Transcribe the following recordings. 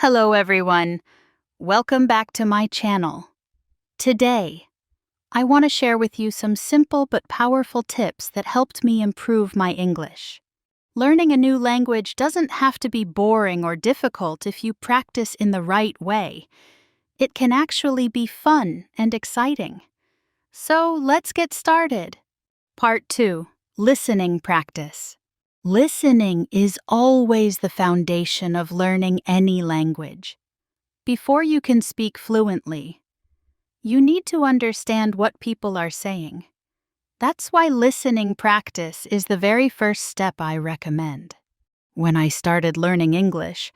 Hello everyone, welcome back to my channel. Today, I want to share with you some simple but powerful tips that helped me improve my English. Learning a new language doesn't have to be boring or difficult if you practice in the right way. It can actually be fun and exciting. So let's get started. Part 2. Listening practice. Listening is always the foundation of learning any language. Before you can speak fluently, you need to understand what people are saying. That's why listening practice is the very first step I recommend. When I started learning English,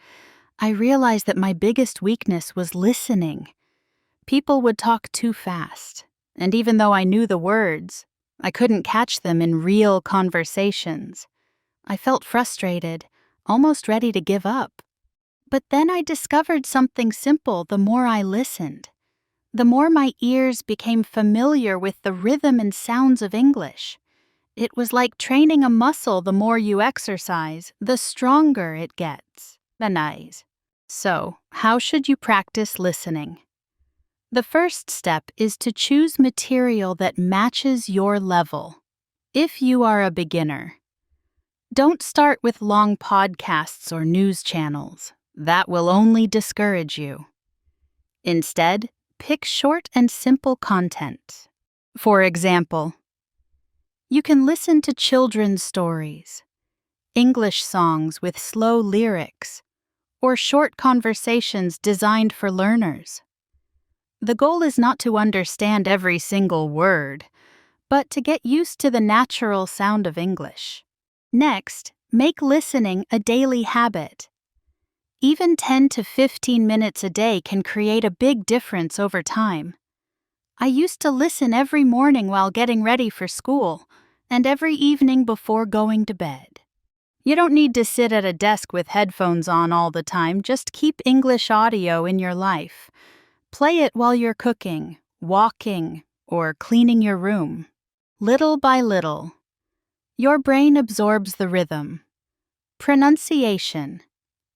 I realized that my biggest weakness was listening. People would talk too fast, and even though I knew the words, I couldn't catch them in real conversations. I felt frustrated, almost ready to give up. But then I discovered something simple the more I listened. The more my ears became familiar with the rhythm and sounds of English. It was like training a muscle. The more you exercise, the stronger it gets. Nice. So, how should you practice listening? The first step is to choose material that matches your level. If you are a beginner, don't start with long podcasts or news channels. That will only discourage you. Instead, pick short and simple content. For example, you can listen to children's stories, English songs with slow lyrics, or short conversations designed for learners. The goal is not to understand every single word, but to get used to the natural sound of English. Next, make listening a daily habit. Even 10 to 15 minutes a day can create a big difference over time. I used to listen every morning while getting ready for school, and every evening before going to bed. You don't need to sit at a desk with headphones on all the time. Just keep English audio in your life. Play it while you're cooking, walking, or cleaning your room. Little by little, your brain absorbs the rhythm, pronunciation,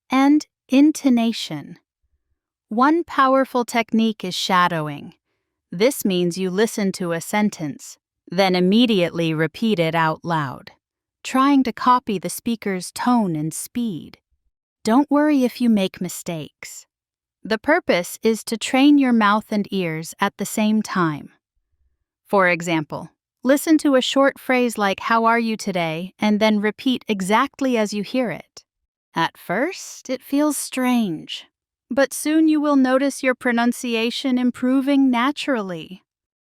and intonation. One powerful technique is shadowing. This means you listen to a sentence, then immediately repeat it out loud, trying to copy the speaker's tone and speed. Don't worry if you make mistakes. The purpose is to train your mouth and ears at the same time. For example, listen to a short phrase like, "How are you today?" and then repeat exactly as you hear it. At first, it feels strange, but soon you will notice your pronunciation improving naturally.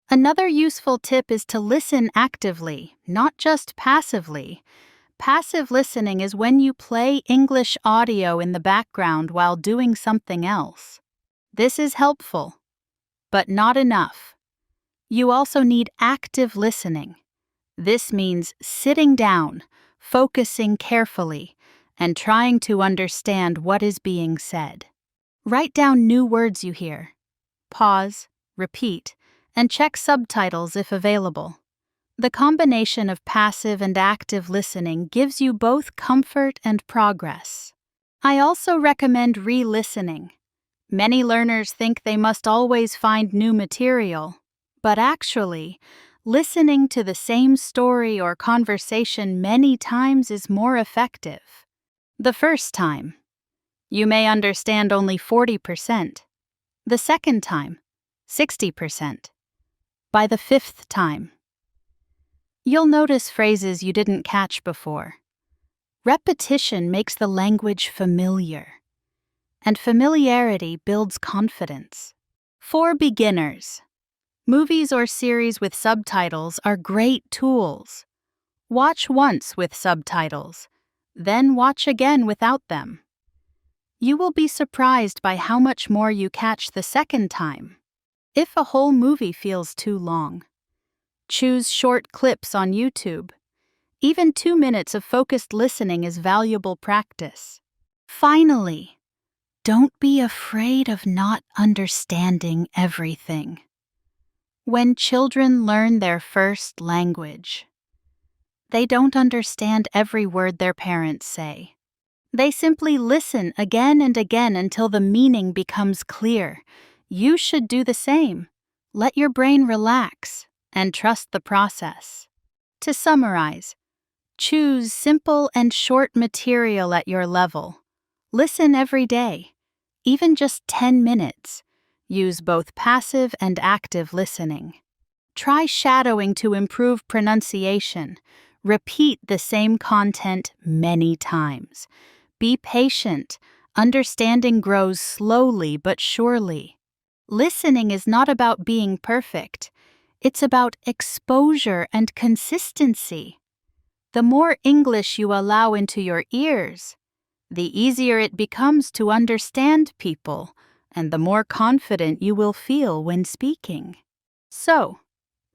Another useful tip is to listen actively, not just passively. Passive listening is when you play English audio in the background while doing something else. This is helpful, but not enough. You also need active listening. This means sitting down, focusing carefully, and trying to understand what is being said. Write down new words you hear. Pause, repeat, and check subtitles if available. The combination of passive and active listening gives you both comfort and progress. I also recommend re-listening. Many learners think they must always find new material, but actually, listening to the same story or conversation many times is more effective. The first time, you may understand only 40%. The second time, 60%. By the fifth time, you'll notice phrases you didn't catch before. Repetition makes the language familiar, and familiarity builds confidence. For beginners, movies or series with subtitles are great tools. Watch once with subtitles, then watch again without them. You will be surprised by how much more you catch the second time. If a whole movie feels too long, choose short clips on YouTube. Even 2 minutes of focused listening is valuable practice. Finally, don't be afraid of not understanding everything. When children learn their first language, they don't understand every word their parents say. They simply listen again and again until the meaning becomes clear. You should do the same. Let your brain relax and trust the process. To summarize, choose simple and short material at your level. Listen every day, even just 10 minutes. Use both passive and active listening. Try shadowing to improve pronunciation. Repeat the same content many times. Be patient. Understanding grows slowly but surely. Listening is not about being perfect. It's about exposure and consistency. The more English you allow into your ears, the easier it becomes to understand people, and the more confident you will feel when speaking. So,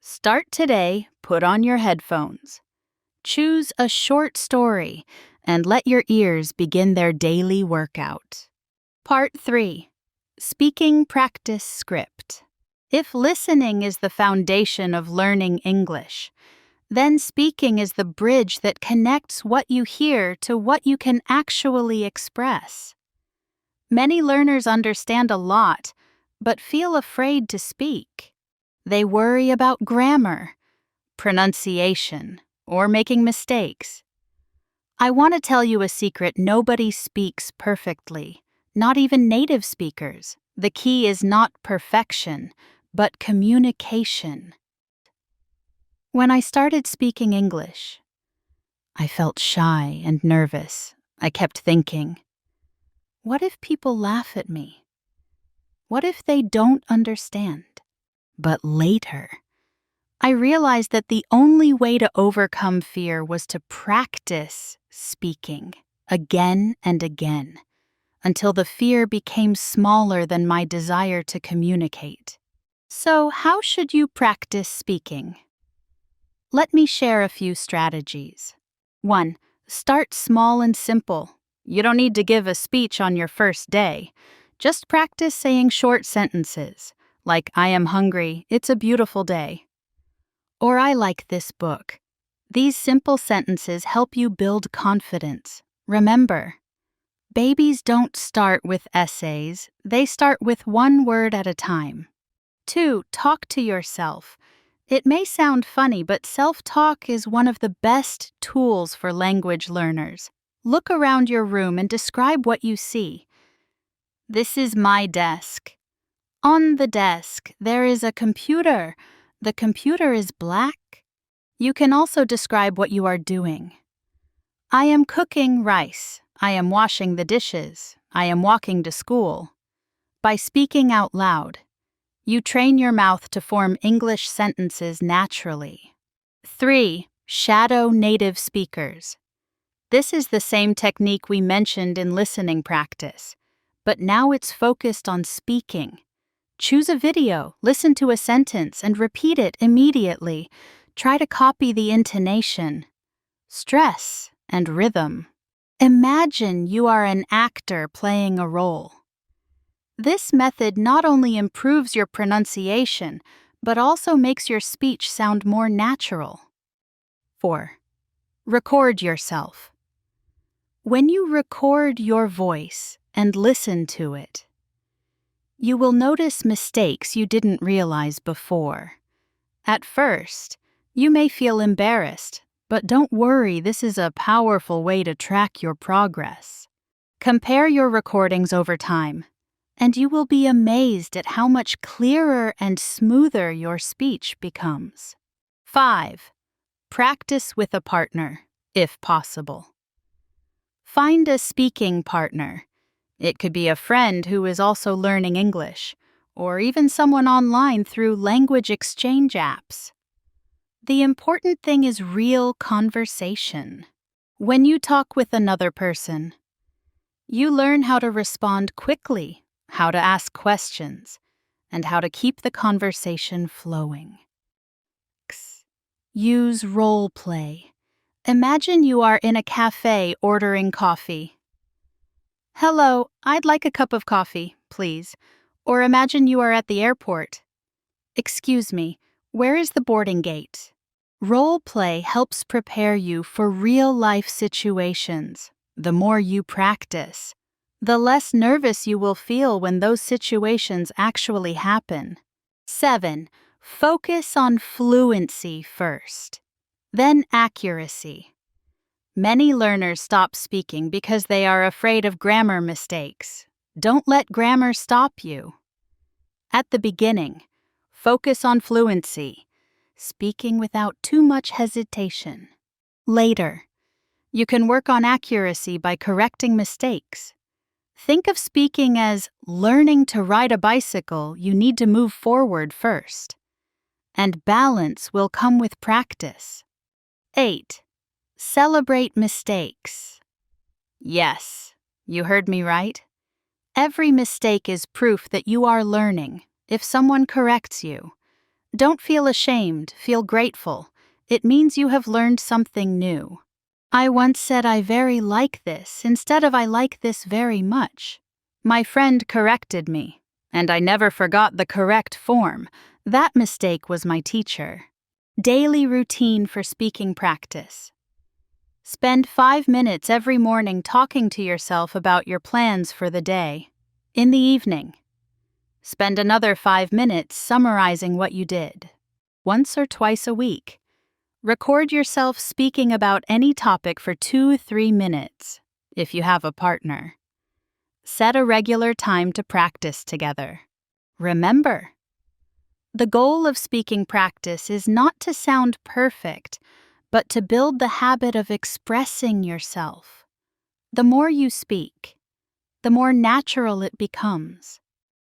start today, put on your headphones. Choose a short story and let your ears begin their daily workout. Part 3. Speaking Practice Script. If listening is the foundation of learning English, then speaking is the bridge that connects what you hear to what you can actually express. Many learners understand a lot, but feel afraid to speak. They worry about grammar, pronunciation, or making mistakes. I want to tell you a secret: nobody speaks perfectly, not even native speakers. The key is not perfection, but communication. When I started speaking English, I felt shy and nervous. I kept thinking, what if people laugh at me? What if they don't understand? But later, I realized that the only way to overcome fear was to practice speaking again and again until the fear became smaller than my desire to communicate. So, how should you practice speaking? Let me share a few strategies. 1. Start small and simple. You don't need to give a speech on your first day. Just practice saying short sentences, like "I am hungry, it's a beautiful day." Or "I like this book." These simple sentences help you build confidence. Remember, babies don't start with essays, they start with one word at a time. 2. Talk to yourself. It may sound funny, but self-talk is one of the best tools for language learners. Look around your room and describe what you see. This is my desk. On the desk, there is a computer. The computer is black. You can also describe what you are doing. I am cooking rice. I am washing the dishes. I am walking to school. By speaking out loud, you train your mouth to form English sentences naturally. 3. Shadow native speakers. This is the same technique we mentioned in listening practice, but now it's focused on speaking. Choose a video, listen to a sentence, and repeat it immediately. Try to copy the intonation, stress, and rhythm. Imagine you are an actor playing a role. This method not only improves your pronunciation, but also makes your speech sound more natural. 4. Record yourself. When you record your voice and listen to it, you will notice mistakes you didn't realize before. At first, you may feel embarrassed, but don't worry, this is a powerful way to track your progress. Compare your recordings over time, and you will be amazed at how much clearer and smoother your speech becomes. 5. Practice with a partner, if possible. Find a speaking partner. It could be a friend who is also learning English, or even someone online through language exchange apps. The important thing is real conversation. When you talk with another person, you learn how to respond quickly, how to ask questions, and how to keep the conversation flowing. Use role play. Imagine you are in a cafe ordering coffee. Hello, I'd like a cup of coffee, please. Or imagine you are at the airport. Excuse me, where is the boarding gate? Role play helps prepare you for real-life situations. The more you practice, the less nervous you will feel when those situations actually happen. 7. Focus on fluency first, then accuracy. Many learners stop speaking because they are afraid of grammar mistakes. Don't let grammar stop you. At the beginning, focus on fluency, speaking without too much hesitation. Later, you can work on accuracy by correcting mistakes. Think of speaking as learning to ride a bicycle. You need to move forward first. And balance will come with practice. 8. Celebrate mistakes. Yes, you heard me right. Every mistake is proof that you are learning. If someone corrects you, don't feel ashamed, feel grateful. It means you have learned something new. I once said I very like this instead of I like this very much. My friend corrected me, and I never forgot the correct form. That mistake was my teacher. Daily routine for speaking practice. Spend 5 minutes every morning talking to yourself about your plans for the day. In the evening, spend another 5 minutes summarizing what you did. Once or twice a week, record yourself speaking about any topic for 2-3 minutes, if you have a partner. Set a regular time to practice together. Remember, the goal of speaking practice is not to sound perfect, but to build the habit of expressing yourself. The more you speak, the more natural it becomes.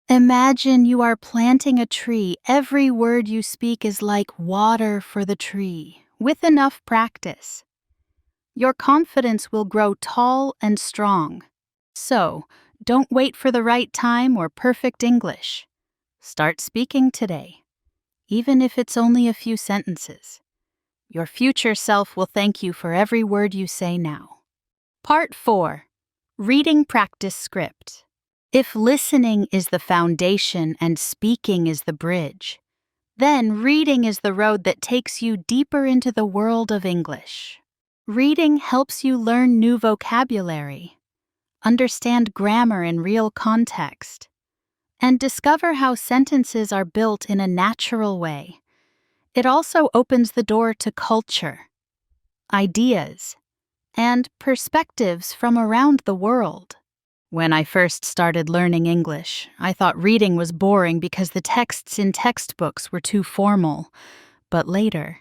Imagine you are planting a tree. Every word you speak is like water for the tree. With enough practice, your confidence will grow tall and strong. So, don't wait for the right time or perfect English. Start speaking today, even if it's only a few sentences. Your future self will thank you for every word you say now. Part 4. Reading Practice Script. If listening is the foundation and speaking is the bridge, then reading is the road that takes you deeper into the world of English. Reading helps you learn new vocabulary, understand grammar in real context, and discover how sentences are built in a natural way. It also opens the door to culture, ideas, and perspectives from around the world. When I first started learning English, I thought reading was boring because the texts in textbooks were too formal. But later,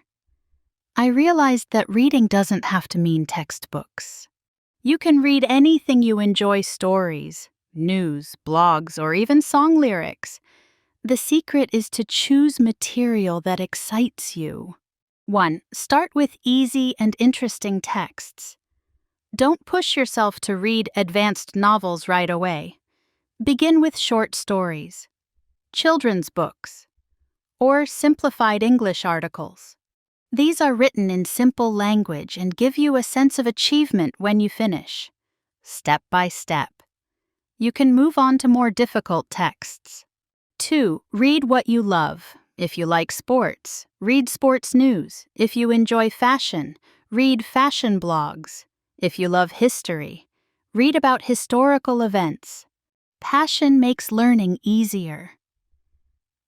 I realized that reading doesn't have to mean textbooks. You can read anything you enjoy: stories, news, blogs, or even song lyrics. The secret is to choose material that excites you. 1. Start with easy and interesting texts. Don't push yourself to read advanced novels right away. Begin with short stories, children's books, or simplified English articles. These are written in simple language and give you a sense of achievement when you finish. Step by step, you can move on to more difficult texts. 2. Read what you love. If you like sports, read sports news. If you enjoy fashion, read fashion blogs. If you love history, read about historical events. Passion makes learning easier.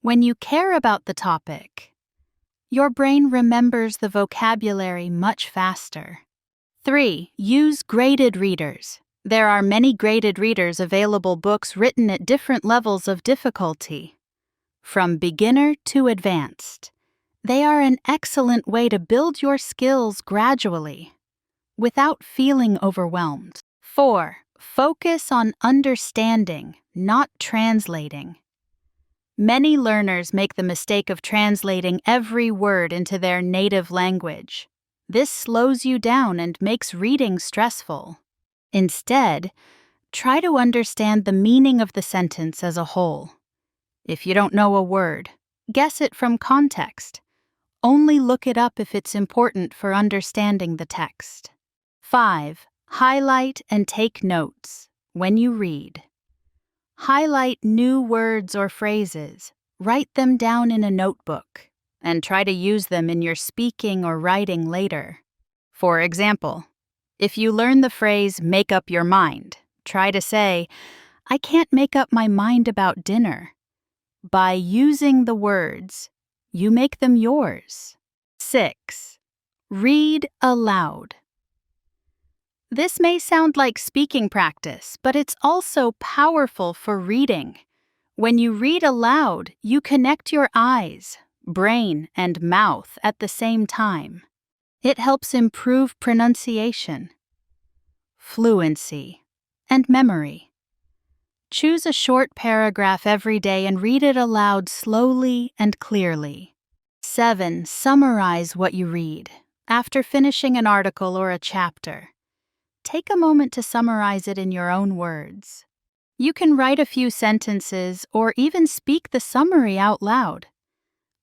When you care about the topic, your brain remembers the vocabulary much faster. 3. Use graded readers. There are many graded readers available, books written at different levels of difficulty, from beginner to advanced. They are an excellent way to build your skills gradually, without feeling overwhelmed. 4. Focus on understanding, not translating. Many learners make the mistake of translating every word into their native language. This slows you down and makes reading stressful. Instead, try to understand the meaning of the sentence as a whole. If you don't know a word, guess it from context. Only look it up if it's important for understanding the text. 5. Highlight and take notes when you read. Highlight new words or phrases. Write them down in a notebook and try to use them in your speaking or writing later. For example, If you learn the phrase, make up your mind, try to say, I can't make up my mind about dinner. By using the words, you make them yours. 6. Read aloud. This may sound like speaking practice, but it's also powerful for reading. When you read aloud, you connect your eyes, brain, and mouth at the same time. It helps improve pronunciation, fluency, and memory. Choose a short paragraph every day and read it aloud slowly and clearly. 7. Summarize what you read. After finishing an article or a chapter, take a moment to summarize it in your own words. You can write a few sentences or even speak the summary out loud.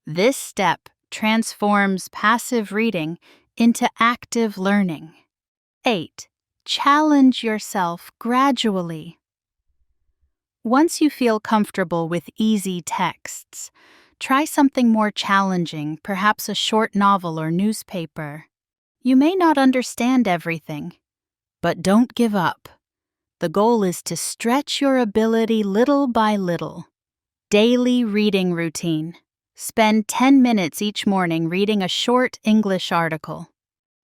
This step transforms passive reading into active learning. 8. Challenge yourself gradually. Once you feel comfortable with easy texts, try something more challenging, perhaps a short novel or newspaper. You may not understand everything, but don't give up. The goal is to stretch your ability little by little. Daily reading routine. Spend 10 minutes each morning reading a short English article.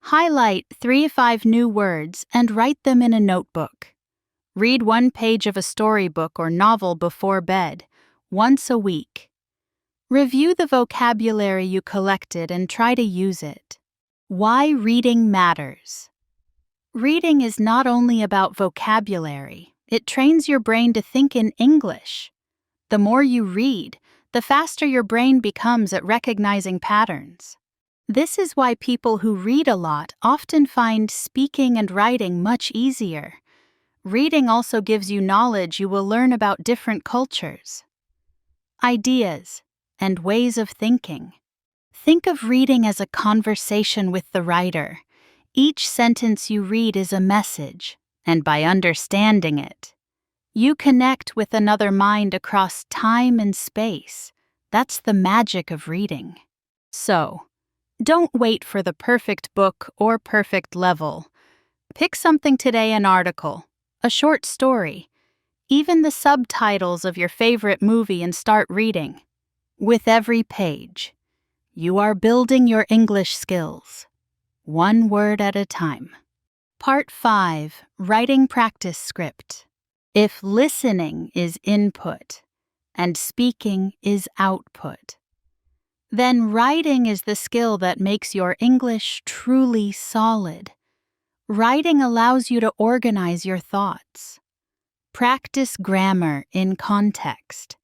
Highlight 3 to 5 new words and write them in a notebook. Read 1 page of a storybook or novel before bed, once a week. Review the vocabulary you collected and try to use it. Why reading matters. Reading is not only about vocabulary, it trains your brain to think in English. The more you read, the faster your brain becomes at recognizing patterns. This is why people who read a lot often find speaking and writing much easier. Reading also gives you knowledge you will learn about different cultures, ideas, and ways of thinking. Think of reading as a conversation with the writer. Each sentence you read is a message, and by understanding it, you connect with another mind across time and space. That's the magic of reading. So, don't wait for the perfect book or perfect level. Pick something today: an article, a short story, even the subtitles of your favorite movie, and start reading. With every page, you are building your English skills, one word at a time. Part 5. Writing Practice Script. If listening is input and speaking is output, then writing is the skill that makes your English truly solid. Writing allows you to organize your thoughts, practice grammar in context,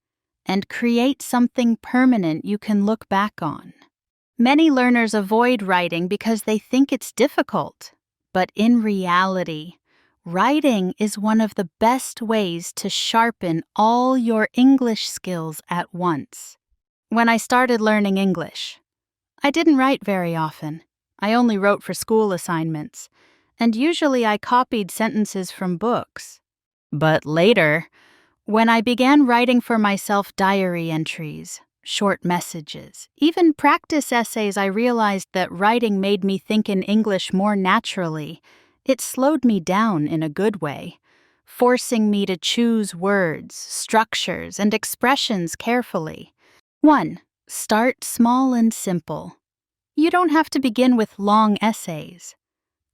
and create something permanent you can look back on. Many learners avoid writing because they think it's difficult, but in reality, writing is one of the best ways to sharpen all your English skills at once. When I started learning English, I didn't write very often. I only wrote for school assignments, and usually I copied sentences from books. But later, when I began writing for myself diary entries, short messages, even practice essays, I realized that writing made me think in English more naturally. It slowed me down in a good way, forcing me to choose words, structures, and expressions carefully. 1. Start small and simple. You don't have to begin with long essays.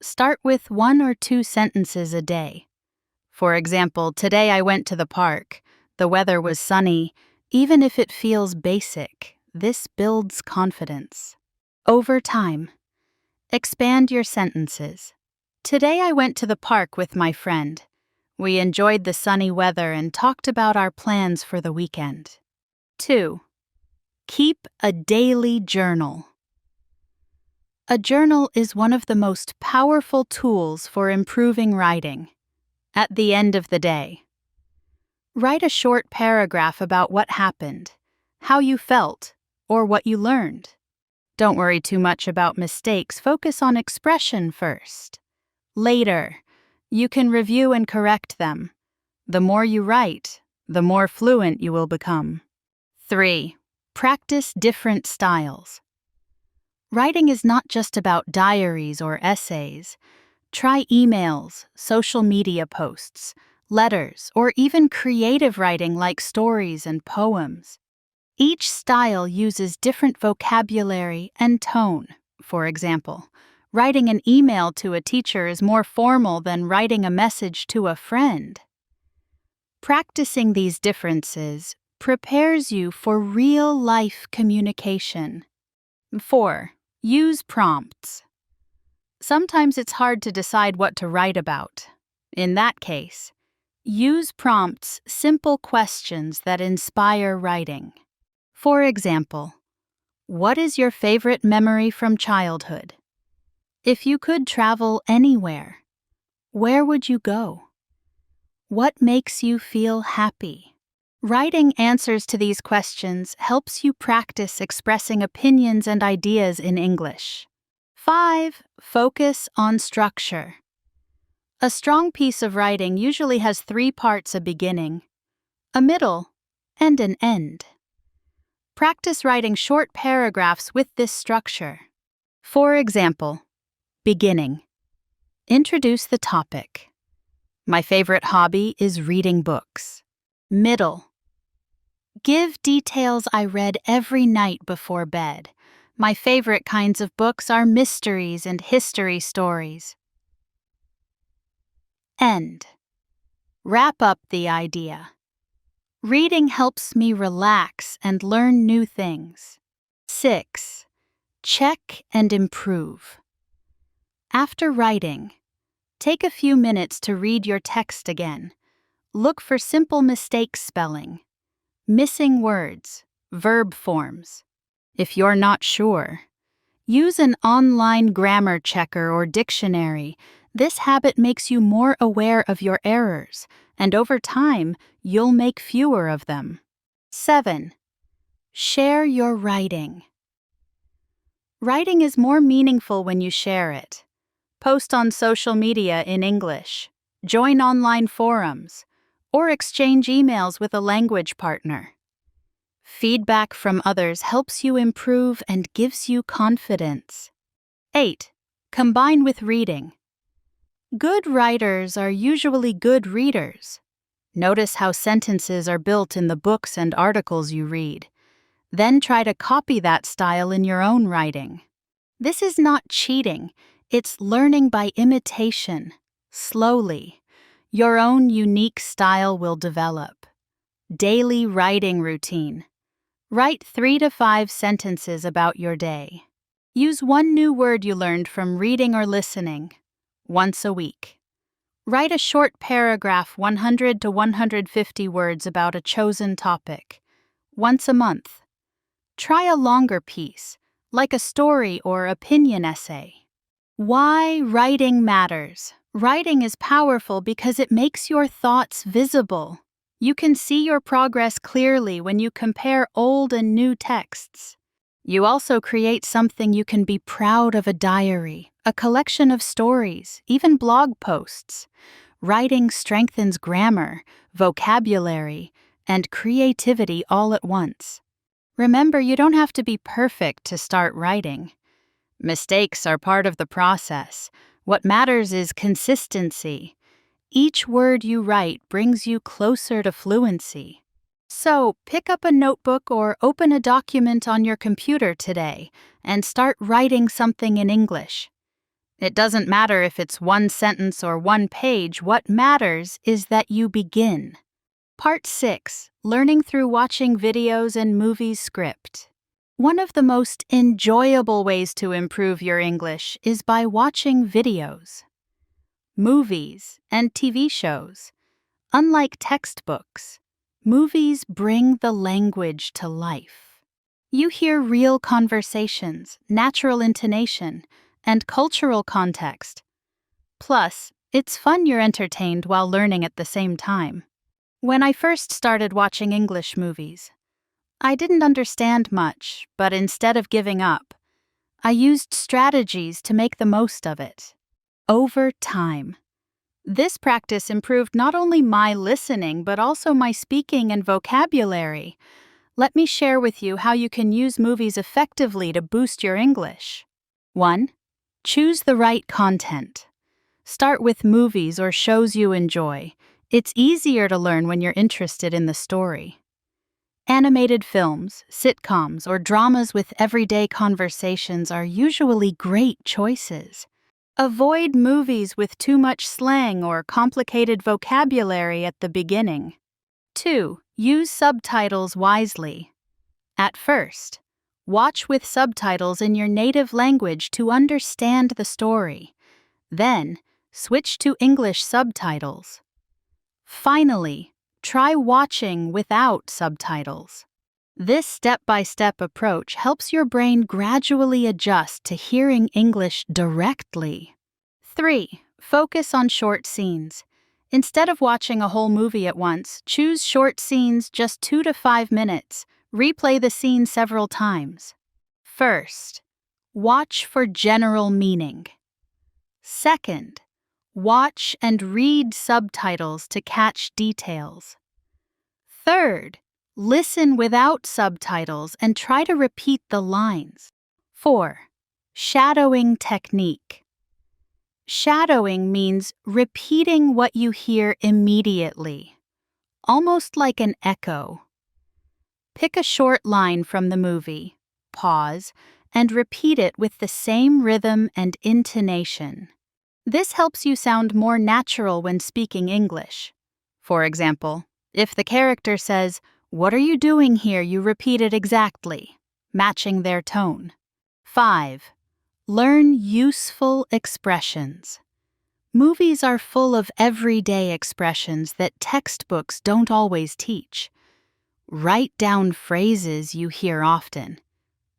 Start with 1 or 2 sentences a day. For example, today I went to the park. The weather was sunny. Even if it feels basic, this builds confidence. Over time, expand your sentences. Today I went to the park with my friend. We enjoyed the sunny weather and talked about our plans for the weekend. 2. Keep a daily journal. A journal is one of the most powerful tools for improving writing. At the end of the day, write a short paragraph about what happened, how you felt, or what you learned. Don't worry too much about mistakes. Focus on expression first. Later, you can review and correct them. The more you write, the more fluent you will become. 3. Practice different styles. Writing is not just about diaries or essays. Try emails, social media posts, letters, or even creative writing like stories and poems. Each style uses different vocabulary and tone. For example, writing an email to a teacher is more formal than writing a message to a friend. Practicing these differences prepares you for real-life communication. 4. Use prompts. Sometimes it's hard to decide what to write about. In that case, use prompts, simple questions that inspire writing. For example, what is your favorite memory from childhood? If you could travel anywhere, where would you go? What makes you feel happy? Writing answers to these questions helps you practice expressing opinions and ideas in English. 5. Focus on structure. A strong piece of writing usually has 3 parts: a beginning, a middle, and an end. Practice writing short paragraphs with this structure. For example, beginning. Introduce the topic. My favorite hobby is reading books. Middle. Give details I read every night before bed. My favorite kinds of books are mysteries and history stories. End. Wrap up the idea. Reading helps me relax and learn new things. 6. Check and improve. After writing, take a few minutes to read your text again. Look for simple mistake spelling, missing words, verb forms. If you're not sure, use an online grammar checker or dictionary. This habit makes you more aware of your errors, and over time, you'll make fewer of them. 7. Share your writing. Writing is more meaningful when you share it. Post on social media in English, join online forums, or exchange emails with a language partner. Feedback from others helps you improve and gives you confidence. 8. Combine with reading. Good writers are usually good readers. Notice how sentences are built in the books and articles you read. Then try to copy that style in your own writing. This is not cheating, it's learning by imitation. Slowly, your own unique style will develop. Daily writing routine. Write 3 to 5 sentences about your day. Use one new word you learned from reading or listening, once a week. Write a short paragraph, 100 to 150 words about a chosen topic, once a month. Try a longer piece, like a story or opinion essay. Why writing matters. Writing is powerful because it makes your thoughts visible. You can see your progress clearly when you compare old and new texts. You also create something you can be proud of: a diary, a collection of stories, even blog posts. Writing strengthens grammar, vocabulary, and creativity all at once. Remember, you don't have to be perfect to start writing. Mistakes are part of the process. What matters is consistency. Each word you write brings you closer to fluency. So, pick up a notebook or open a document on your computer today and start writing something in English. It doesn't matter if it's 1 sentence or 1 page. What matters is that you begin. Part 6. Learning through watching videos and movies script. One of the most enjoyable ways to improve your English is by watching videos. Movies and TV shows. Unlike textbooks, movies bring the language to life. You hear real conversations, natural intonation, and cultural context. Plus, it's fun. You're entertained while learning at the same time. When I first started watching English movies, I didn't understand much, but instead of giving up, I used strategies to make the most of it. Over time, this practice improved not only my listening, but also my speaking and vocabulary. Let me share with you how you can use movies effectively to boost your English. 1. Choose the right content. Start with movies or shows you enjoy. It's easier to learn when you're interested in the story. Animated films, sitcoms, or dramas with everyday conversations are usually great choices. Avoid movies with too much slang or complicated vocabulary at the beginning. 2. Use subtitles wisely. At first, watch with subtitles in your native language to understand the story. Then, switch to English subtitles. Finally, try watching without subtitles. This step-by-step approach helps your brain gradually adjust to hearing English directly. 3. Focus on short scenes. Instead of watching a whole movie at once, choose short scenes just 2 to 5 minutes. Replay the scene several times. First, watch for general meaning. Second, watch and read subtitles to catch details. Third, listen without subtitles and try to repeat the lines. 4. Shadowing technique. Shadowing means repeating what you hear immediately, almost like an echo. Pick a short line from the movie, pause, and repeat it with the same rhythm and intonation. This helps you sound more natural when speaking English. For example, if the character says, "What are you doing here?" you repeat it exactly, matching their tone. 5. Learn useful expressions. Movies are full of everyday expressions that textbooks don't always teach. Write down phrases you hear often,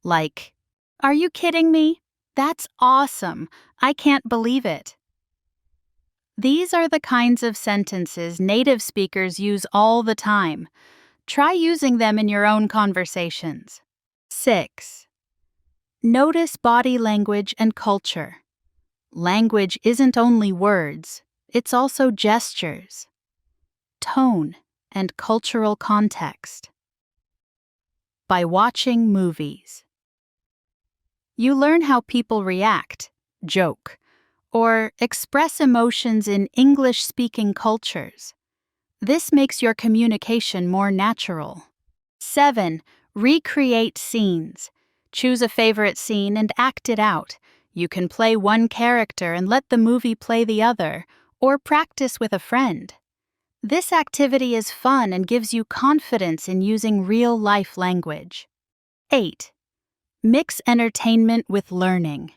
like, "Are you kidding me? That's awesome. I can't believe it." These are the kinds of sentences native speakers use all the time. Try using them in your own conversations. 6. Notice body language and culture. Language isn't only words, it's also gestures, tone, and cultural context. By watching movies, you learn how people react, joke, or express emotions in English-speaking cultures. This makes your communication more natural. 7. Recreate scenes. Choose a favorite scene and act it out. You can play one character and let the movie play the other, or practice with a friend. This activity is fun and gives you confidence in using real-life language. 8. Mix entertainment with learning.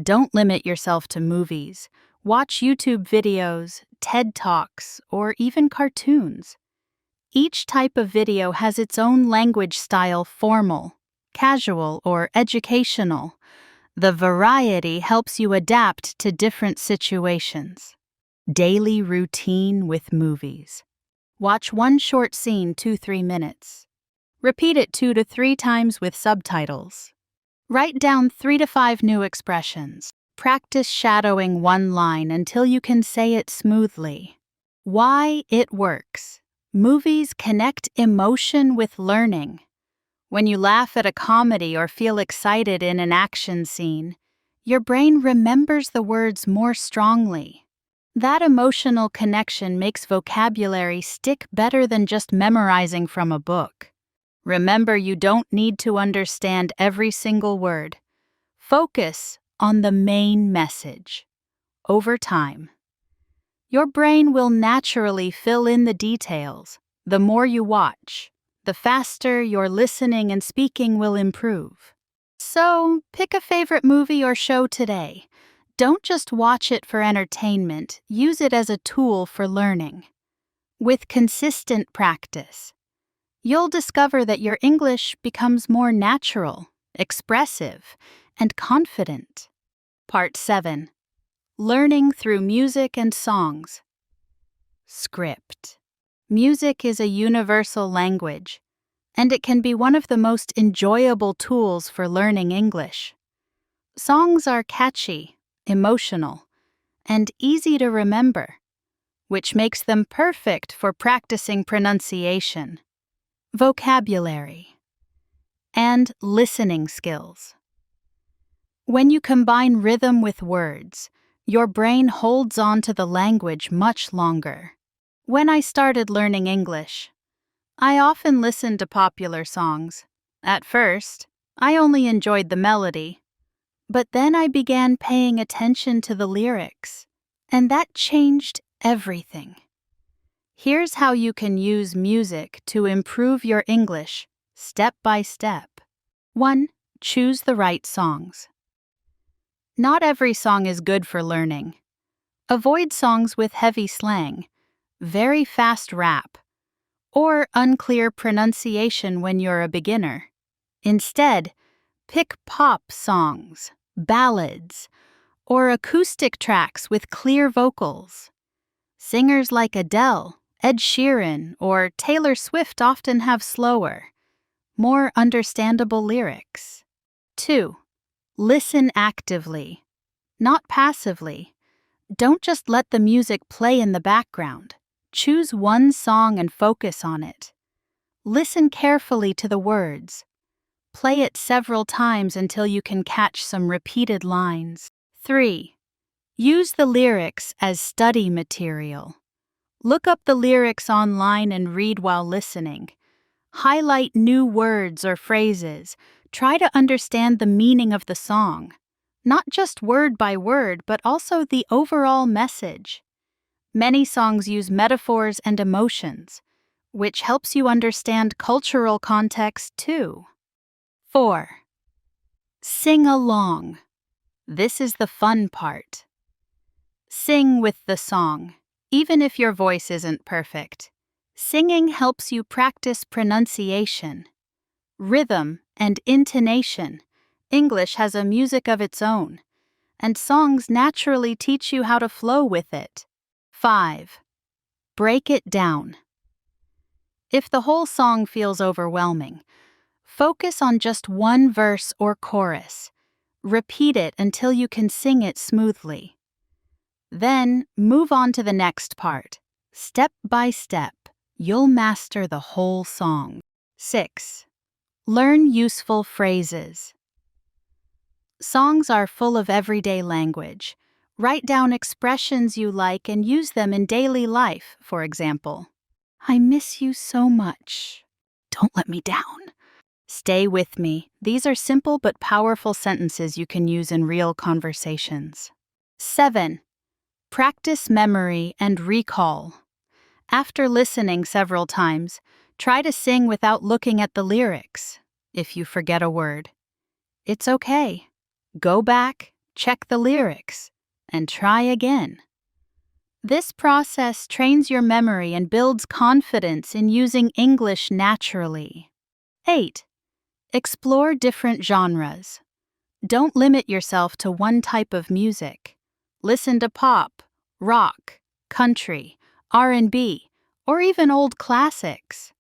Don't limit yourself to movies. Watch YouTube videos, TED Talks, or even cartoons. Each type of video has its own language style: formal, casual, or educational. The variety helps you adapt to different situations. Daily routine with movies. Watch one short scene 2-3 minutes. Repeat it 2 to 3 times with subtitles. Write down 3 to 5 new expressions. Practice shadowing one line until you can say it smoothly. Why it works. Movies connect emotion with learning. When you laugh at a comedy or feel excited in an action scene, your brain remembers the words more strongly. That emotional connection makes vocabulary stick better than just memorizing from a book. Remember, you don't need to understand every single word. Focus on the main message. Over time, your brain will naturally fill in the details. The more you watch, the faster your listening and speaking will improve. So, pick a favorite movie or show today. Don't just watch it for entertainment, use it as a tool for learning. With consistent practice, you'll discover that your English becomes more natural, expressive, and confident. Part 7. Learning through music and songs. Script. Music is a universal language, and it can be one of the most enjoyable tools for learning English. Songs are catchy, emotional, and easy to remember, which makes them perfect for practicing pronunciation, vocabulary, and listening skills. When you combine rhythm with words, Your brain holds on to the language much longer. When I started learning English, I often listened to popular songs. At first, I only enjoyed the melody, but then I began paying attention to the lyrics, and that changed everything. Here's how you can use music to improve your English step by step. 1. Choose the right songs. Not every song is good for learning. Avoid songs with heavy slang, very fast rap, or unclear pronunciation when you're a beginner. Instead, pick pop songs, ballads, or acoustic tracks with clear vocals. Singers like Adele, Ed Sheeran, or Taylor Swift often have slower, more understandable lyrics. 2. Listen actively, not passively. Don't just let the music play in the background. Choose one song and focus on it. Listen carefully to the words. Play it several times until you can catch some repeated lines. 3. Use the lyrics as study material. Look up the lyrics online and read while listening. Highlight new words or phrases. Try to understand the meaning of the song. Not just word by word, but also the overall message. Many songs use metaphors and emotions, which helps you understand cultural context too. 4. Sing along. This is the fun part. Sing with the song, even if your voice isn't perfect. Singing helps you practice pronunciation, rhythm, and intonation. English has a music of its own, and songs naturally teach you how to flow with it. 5. Break it down. If the whole song feels overwhelming, focus on just one verse or chorus. Repeat it until you can sing it smoothly. Then, move on to the next part. Step by step, you'll master the whole song. 6. Learn useful phrases. Songs are full of everyday language. Write down expressions you like and use them in daily life, for example. I miss you so much. Don't let me down. Stay with me. These are simple but powerful sentences you can use in real conversations. 7. Practice memory and recall. After listening several times, try to sing without looking at the lyrics. If you forget a word, it's okay. Go back, check the lyrics, and try again. This process trains your memory and builds confidence in using English naturally. 8. Explore different genres. Don't limit yourself to one type of music. Listen to pop, rock, country, R&B, or even old classics.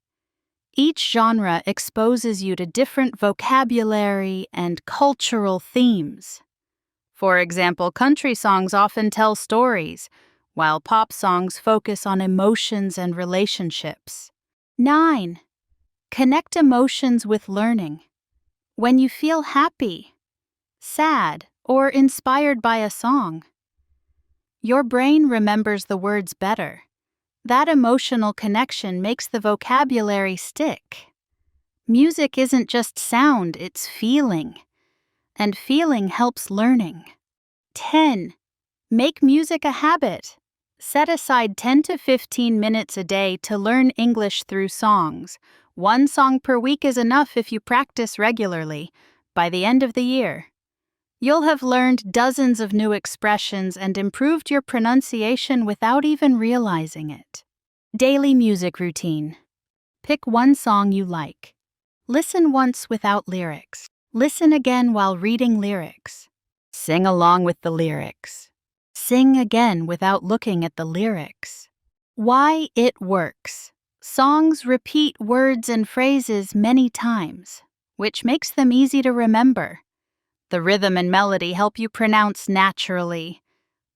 Each genre exposes you to different vocabulary and cultural themes. For example, country songs often tell stories, while pop songs focus on emotions and relationships. 9. Connect emotions with learning. When you feel happy, sad, or inspired by a song, your brain remembers the words better. That emotional connection makes the vocabulary stick. Music isn't just sound, it's feeling. And feeling helps learning. 10. Make music a habit. Set aside 10 to 15 minutes a day to learn English through songs. One song per week is enough if you practice regularly. By the end of the year, you'll have learned dozens of new expressions and improved your pronunciation without even realizing it. Daily music routine. Pick one song you like. Listen once without lyrics. Listen again while reading lyrics. Sing along with the lyrics. Sing again without looking at the lyrics. Why it works. Songs repeat words and phrases many times, which makes them easy to remember. The rhythm and melody help you pronounce naturally.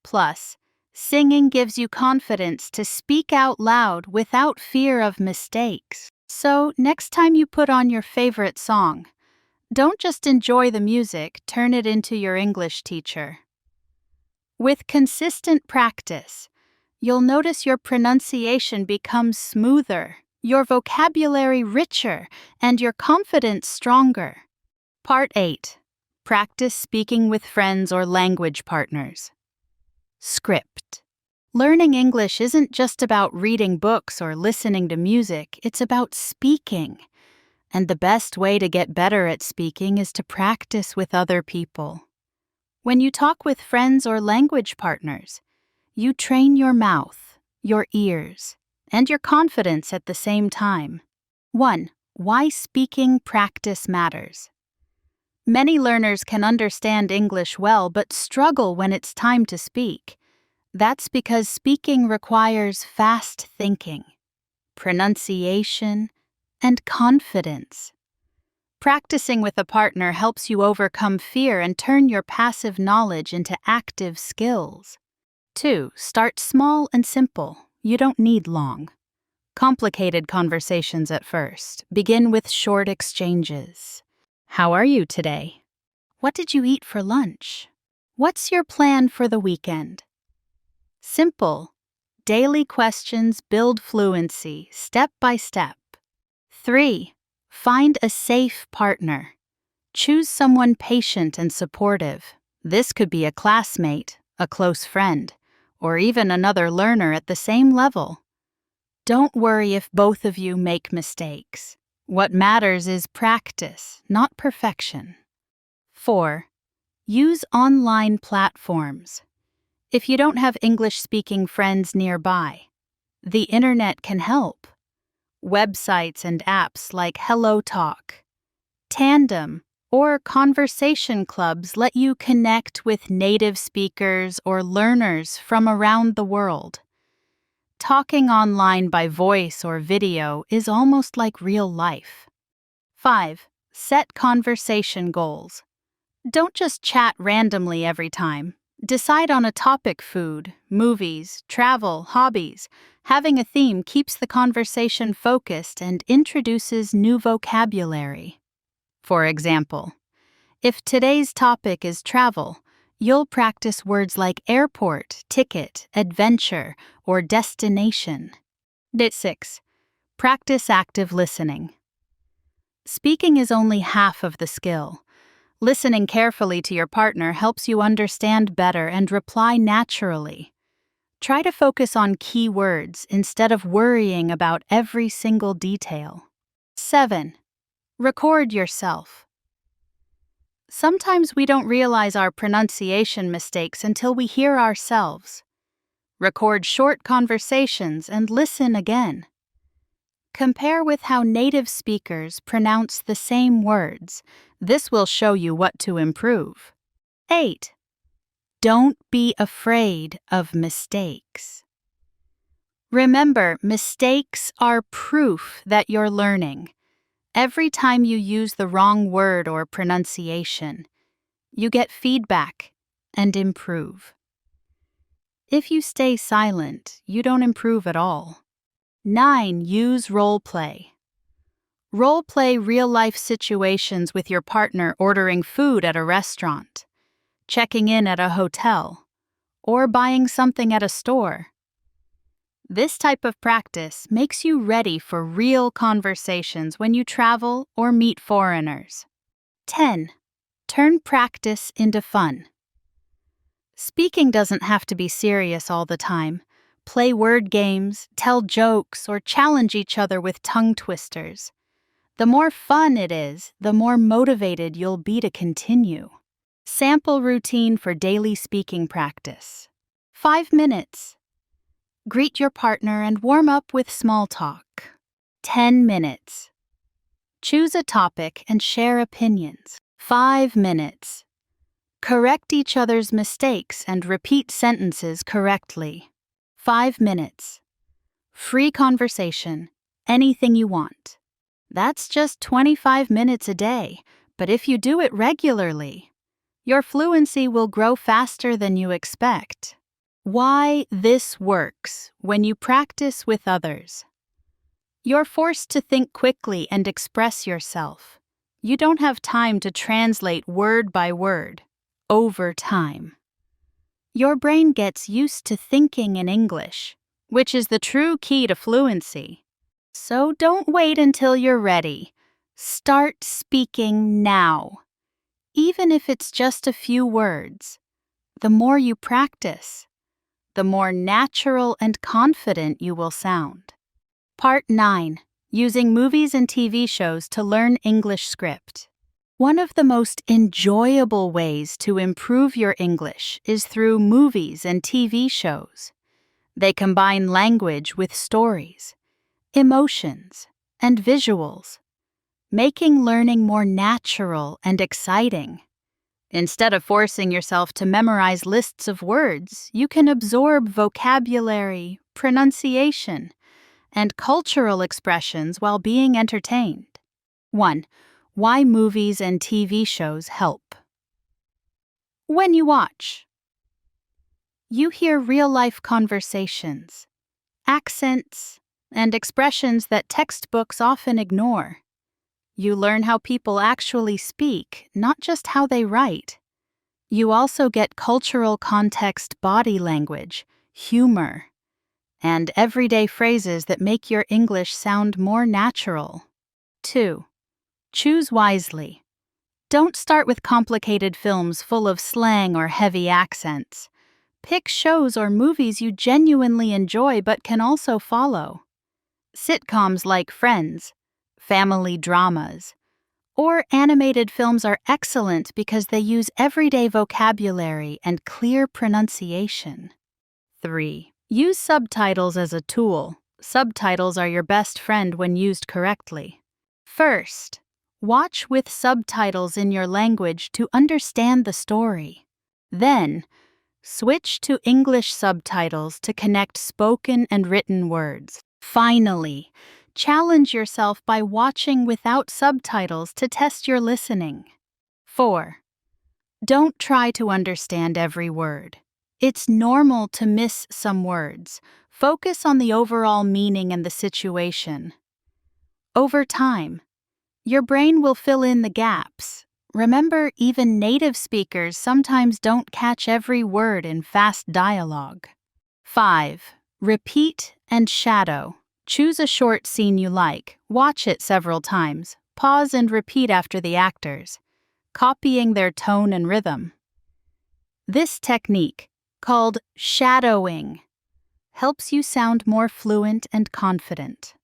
Plus, singing gives you confidence to speak out loud without fear of mistakes. So, next time you put on your favorite song, don't just enjoy the music, turn it into your English teacher. With consistent practice, you'll notice your pronunciation becomes smoother, your vocabulary richer, and your confidence stronger. Part 8. Practice speaking with friends or language partners. Script. Learning English isn't just about reading books or listening to music, it's about speaking. And the best way to get better at speaking is to practice with other people. When you talk with friends or language partners, you train your mouth, your ears, and your confidence at the same time. 1. Why speaking practice matters. Many learners can understand English well but struggle when it's time to speak. That's because speaking requires fast thinking, pronunciation, and confidence. Practicing with a partner helps you overcome fear and turn your passive knowledge into active skills. 2. Start small and simple. You don't need long, complicated conversations at first. Begin with short exchanges. How are you today? What did you eat for lunch? What's your plan for the weekend? Simple, daily questions build fluency step by step. 3. Find a safe partner. Choose someone patient and supportive. This could be a classmate, a close friend, or even another learner at the same level. Don't worry if both of you make mistakes. What matters is practice, not perfection. 4. Use online platforms. If you don't have English-speaking friends nearby, the internet can help. Websites and apps like HelloTalk, Tandem, or conversation clubs let you connect with native speakers or learners from around the world. Talking online by voice or video is almost like real life. 5. Set conversation goals. Don't just chat randomly every time. Decide on a topic: food, movies, travel, hobbies. Having a theme keeps the conversation focused and introduces new vocabulary. For example, if today's topic is travel, you'll practice words like airport, ticket, adventure, or destination. 6. Practice active listening. Speaking is only half of the skill. Listening carefully to your partner helps you understand better and reply naturally. Try to focus on key words instead of worrying about every single detail. 7. Record yourself. Sometimes we don't realize our pronunciation mistakes until we hear ourselves. Record short conversations and listen again. Compare with how native speakers pronounce the same words. This will show you what to improve. 8. Don't be afraid of mistakes. Remember, mistakes are proof that you're learning. Every time you use the wrong word or pronunciation, you get feedback and improve. If you stay silent, you don't improve at all. 9. Use role play. Role play real-life situations with your partner ordering food at a restaurant, checking in at a hotel, or buying something at a store. This type of practice makes you ready for real conversations when you travel or meet foreigners. 10. Turn practice into fun. Speaking doesn't have to be serious all the time. Play word games, tell jokes, or challenge each other with tongue twisters. The more fun it is, the more motivated you'll be to continue. Sample routine for daily speaking practice. 5 minutes. Greet your partner and warm up with small talk. 10 minutes. Choose a topic and share opinions. 5 minutes. Correct each other's mistakes and repeat sentences correctly. 5 minutes. Free conversation. Anything you want. That's just 25 minutes a day, but if you do it regularly, your fluency will grow faster than you expect. Why this works when you practice with others. You're forced to think quickly and express yourself. You don't have time to translate word by word, over time. Your brain gets used to thinking in English, which is the true key to fluency. So don't wait until you're ready. Start speaking now. Even if it's just a few words, the more you practice, the more natural and confident you will sound. Part 9. Using movies and TV shows to learn English script. One of the most enjoyable ways to improve your English is through movies and TV shows. They combine language with stories, emotions, and visuals, making learning more natural and exciting. Instead of forcing yourself to memorize lists of words, you can absorb vocabulary, pronunciation, and cultural expressions while being entertained. 1. Why movies and TV shows help. When you watch, you hear real-life conversations, accents, and expressions that textbooks often ignore. You learn how people actually speak, not just how they write. You also get cultural context, body language, humor, and everyday phrases that make your English sound more natural. 2. Choose wisely. Don't start with complicated films full of slang or heavy accents. Pick shows or movies you genuinely enjoy but can also follow. Sitcoms like Friends, family dramas, or animated films are excellent because they use everyday vocabulary and clear pronunciation. 3. Use subtitles as a tool. Subtitles are your best friend when used correctly. First, watch with subtitles in your language to understand the story. Then, switch to English subtitles to connect spoken and written words. Finally, challenge yourself by watching without subtitles to test your listening. 4. Don't try to understand every word. It's normal to miss some words. Focus on the overall meaning and the situation. Over time, your brain will fill in the gaps. Remember, even native speakers sometimes don't catch every word in fast dialogue. 5. Repeat and shadow. Choose a short scene you like, watch it several times, pause and repeat after the actors, copying their tone and rhythm. This technique, called shadowing, helps you sound more fluent and confident.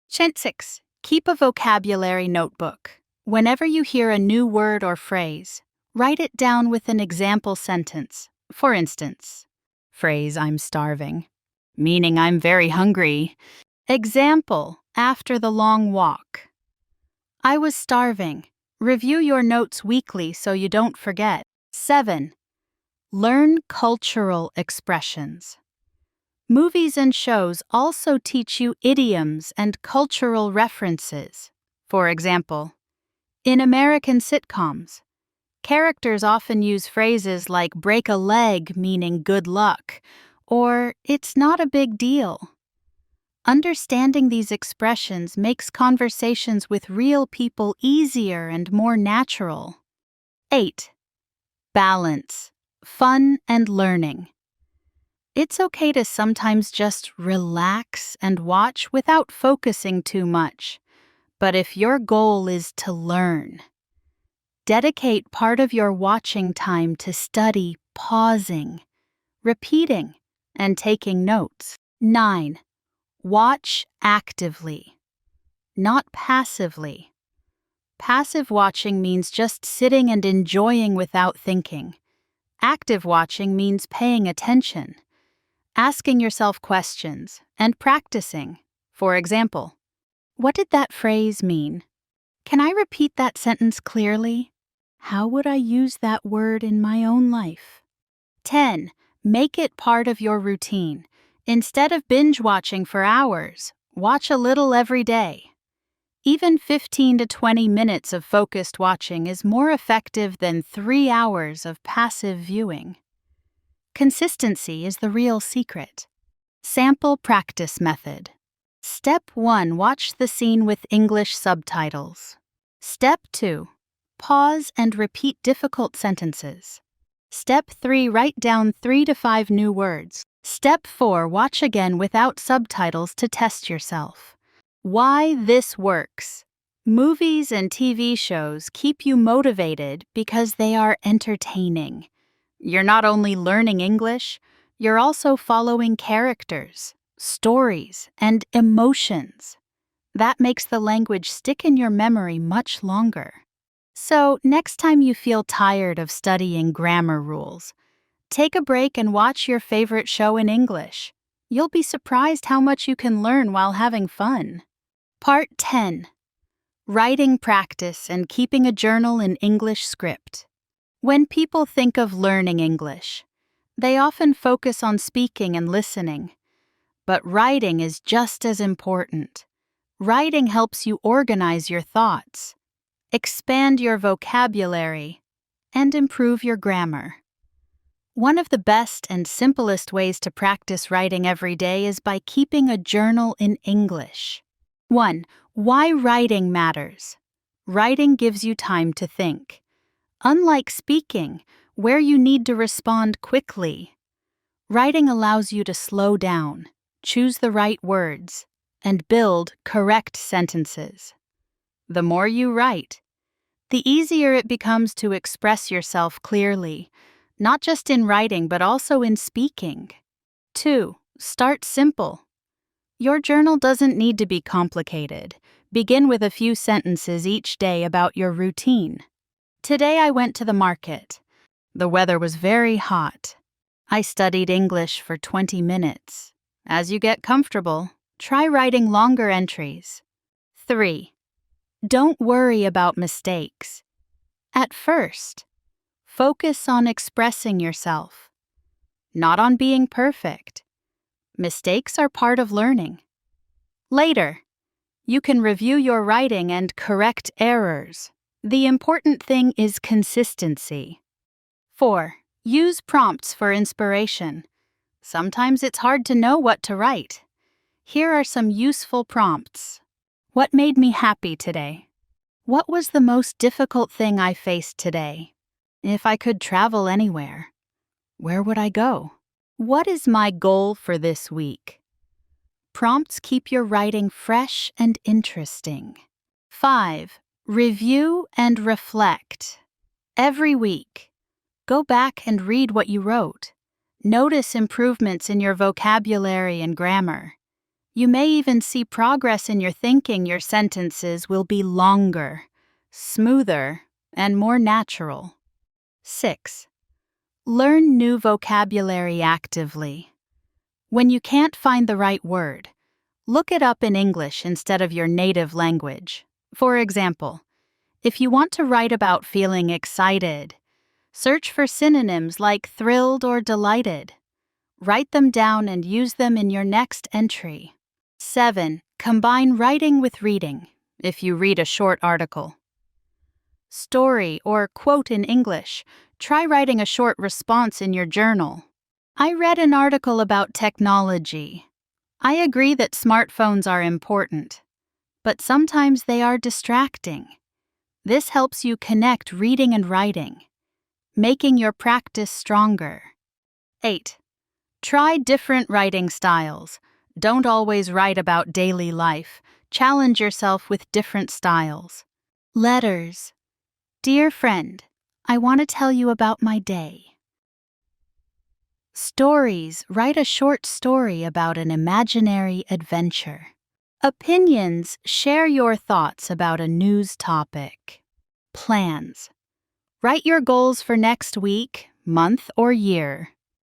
6. Keep a vocabulary notebook. Whenever you hear a new word or phrase, write it down with an example sentence. For instance, phrase "I'm starving," meaning I'm very hungry. Example, after the long walk. I was starving. Review your notes weekly so you don't forget. 7. Learn cultural expressions. Movies and shows also teach you idioms and cultural references. For example, in American sitcoms, characters often use phrases like break a leg, meaning good luck, or it's not a big deal. Understanding these expressions makes conversations with real people easier and more natural. 8. Balance, fun, and learning. It's okay to sometimes just relax and watch without focusing too much. But if your goal is to learn, dedicate part of your watching time to study, pausing, repeating, and taking notes. 9. Watch actively, not passively. Passive watching means just sitting and enjoying without thinking. Active watching means paying attention, asking yourself questions, and practicing. For example, what did that phrase mean? Can I repeat that sentence clearly? How would I use that word in my own life? 10. Make it part of your routine. Instead of binge watching for hours, watch a little every day. Even 15 to 20 minutes of focused watching is more effective than 3 hours of passive viewing. Consistency is the real secret. Sample practice method. Step 1. Watch the scene with English subtitles. Step 2. Pause and repeat difficult sentences. Step 3. Write down 3 to 5 new words. Step 4. Watch again without subtitles to test yourself. Why this works. Movies and TV shows keep you motivated because they are entertaining. You're not only learning English, you're also following characters, stories, and emotions. That makes the language stick in your memory much longer. So, next time you feel tired of studying grammar rules, take a break and watch your favorite show in English. You'll be surprised how much you can learn while having fun. Part 10. Writing practice and keeping a journal in English script. When people think of learning English, they often focus on speaking and listening. But writing is just as important. Writing helps you organize your thoughts, expand your vocabulary, and improve your grammar. One of the best and simplest ways to practice writing every day is by keeping a journal in English. 1. Why writing matters. Writing gives you time to think. Unlike speaking, where you need to respond quickly, writing allows you to slow down, choose the right words, and build correct sentences. The more you write, the easier it becomes to express yourself clearly, not just in writing but also in speaking. 2. Start simple. Your journal doesn't need to be complicated. Begin with a few sentences each day about your routine. Today I went to the market. The weather was very hot. I studied English for 20 minutes. As you get comfortable, try writing longer entries. 3. Don't worry about mistakes. At first, focus on expressing yourself, not on being perfect. Mistakes are part of learning. Later, you can review your writing and correct errors. The important thing is consistency. 4. Use prompts for inspiration. Sometimes it's hard to know what to write. Here are some useful prompts. What made me happy today? What was the most difficult thing I faced today? If I could travel anywhere, where would I go? What is my goal for this week? Prompts keep your writing fresh and interesting. 5. Review and reflect. Every week, go back and read what you wrote. Notice improvements in your vocabulary and grammar. You may even see progress in your thinking. Your sentences will be longer, smoother, and more natural. 6. Learn new vocabulary actively. When you can't find the right word, look it up in English instead of your native language. For example, if you want to write about feeling excited, search for synonyms like thrilled or delighted. Write them down and use them in your next entry. 7. Combine writing with reading, if you read a short article, story, or quote in English. Try writing a short response in your journal. I read an article about technology. I agree that smartphones are important, but sometimes they are distracting. This helps you connect reading and writing, making your practice stronger. 8. Try different writing styles. Don't always write about daily life. Challenge yourself with different styles. Letters. Dear friend, I want to tell you about my day. Stories. Write a short story about an imaginary adventure. Opinions. Share your thoughts about a news topic. Plans. Write your goals for next week, month, or year.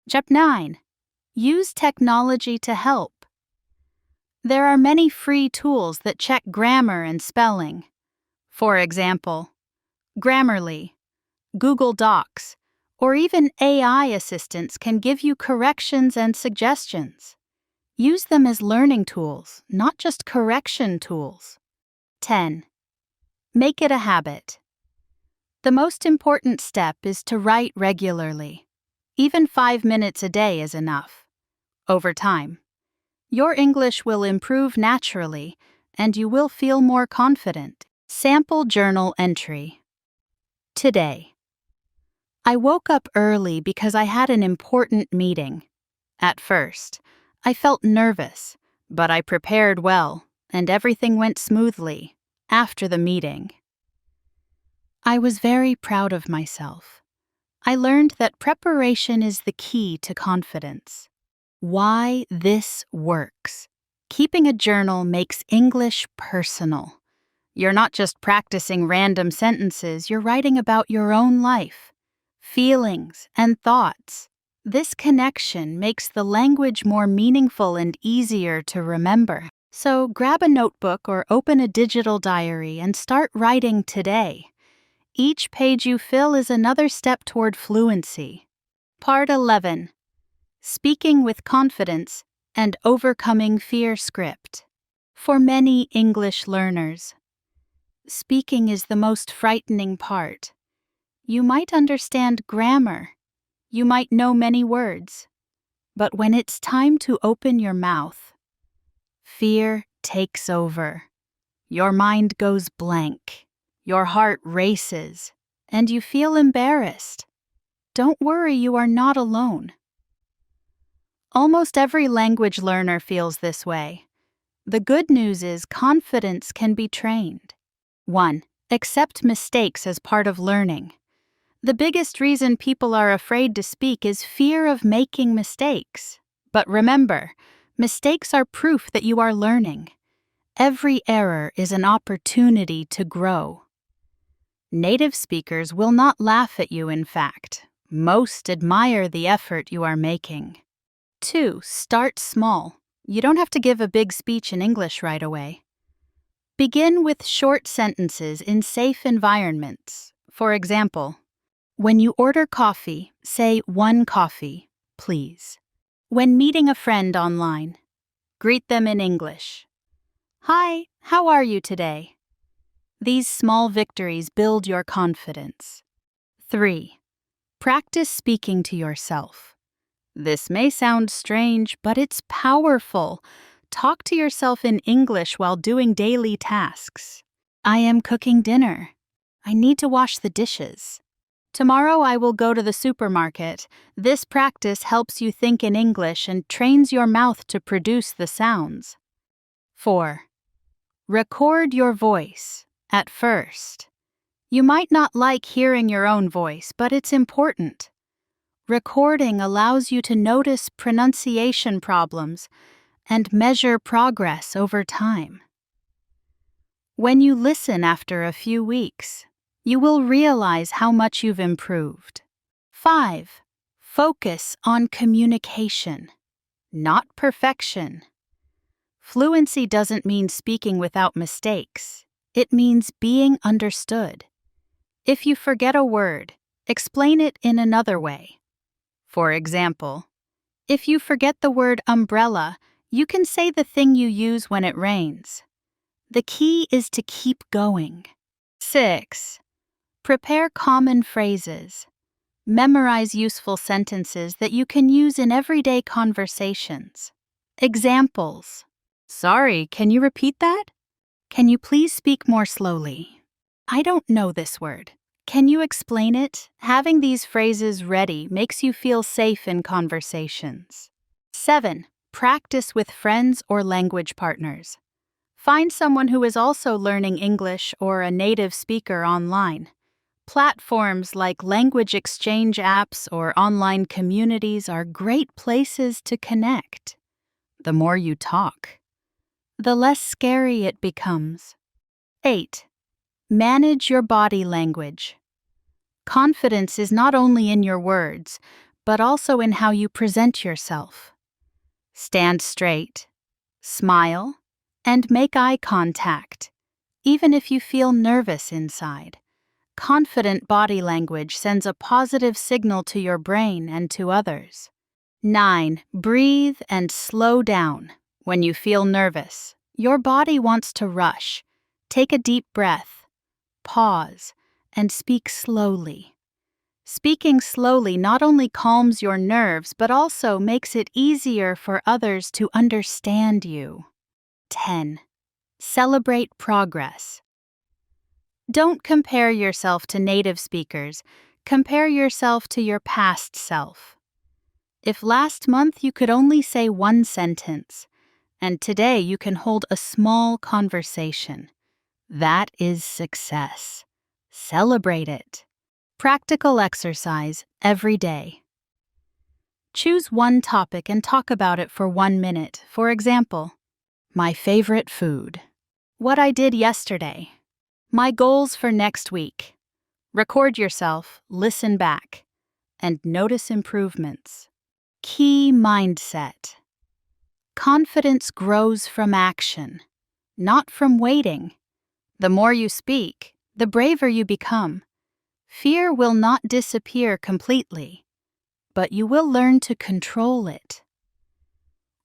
Step 9. Use technology to help. There are many free tools that check grammar and spelling. For example, Grammarly, Google Docs, or even AI assistants can give you corrections and suggestions. Use them as learning tools, not just correction tools. 10. Make it a habit. The most important step is to write regularly. Even 5 minutes a day is enough. Over time, your English will improve naturally, and you will feel more confident. Sample journal entry. Today, I woke up early because I had an important meeting. At first, I felt nervous, but I prepared well, and everything went smoothly after the meeting. I was very proud of myself. I learned that preparation is the key to confidence. Why this works. Keeping a journal makes English personal. You're not just practicing random sentences, you're writing about your own life, feelings, and thoughts. This connection makes the language more meaningful and easier to remember. So grab a notebook or open a digital diary and start writing today. Each page you fill is another step toward fluency. Part 11. Speaking with confidence and overcoming fear script. For many English learners, speaking is the most frightening part. You might understand grammar, you might know many words, but when it's time to open your mouth, fear takes over. Your mind goes blank, your heart races, and you feel embarrassed. Don't worry, you are not alone. Almost every language learner feels this way. The good news is confidence can be trained. 1. Accept mistakes as part of learning. The biggest reason people are afraid to speak is fear of making mistakes. But remember, mistakes are proof that you are learning. Every error is an opportunity to grow. Native speakers will not laugh at you, in fact. Most admire the effort you are making. 2. Start small. You don't have to give a big speech in English right away. Begin with short sentences in safe environments. For example, when you order coffee, say 1 coffee, please. When meeting a friend online, greet them in English. Hi, how are you today? These small victories build your confidence. 3. Practice speaking to yourself. This may sound strange, but it's powerful. Talk to yourself in English while doing daily tasks. I am cooking dinner. I need to wash the dishes. Tomorrow I will go to the supermarket. This practice helps you think in English and trains your mouth to produce the sounds. 4. Record your voice at first. You might not like hearing your own voice, but it's important. Recording allows you to notice pronunciation problems and measure progress over time. When you listen after a few weeks, you will realize how much you've improved. 5. Focus on communication, not perfection. Fluency doesn't mean speaking without mistakes. It means being understood. If you forget a word, explain it in another way. For example, if you forget the word umbrella, you can say the thing you use when it rains. The key is to keep going. 6. Prepare common phrases. Memorize useful sentences that you can use in everyday conversations. Examples. Sorry, can you repeat that? Can you please speak more slowly? I don't know this word. Can you explain it? Having these phrases ready makes you feel safe in conversations. 7. Practice with friends or language partners. Find someone who is also learning English or a native speaker online. Platforms like language exchange apps or online communities are great places to connect. The more you talk, the less scary it becomes. 8. Manage your body language. Confidence is not only in your words, but also in how you present yourself. Stand straight, smile, and make eye contact, even if you feel nervous inside. Confident body language sends a positive signal to your brain and to others. 9. Breathe and slow down. When you feel nervous, your body wants to rush. Take a deep breath, pause, and speak slowly. Speaking slowly not only calms your nerves, but also makes it easier for others to understand you. 10. Celebrate progress. Don't compare yourself to native speakers. Compare yourself to your past self. If last month you could only say one sentence, and today you can hold a small conversation, that is success. Celebrate it. Practical exercise every day. Choose one topic and talk about it for 1 minute. For example, my favorite food, what I did yesterday, my goals for next week. Record yourself, listen back, and notice improvements. Key mindset. Confidence grows from action, not from waiting. The more you speak, the braver you become. Fear will not disappear completely, but you will learn to control it.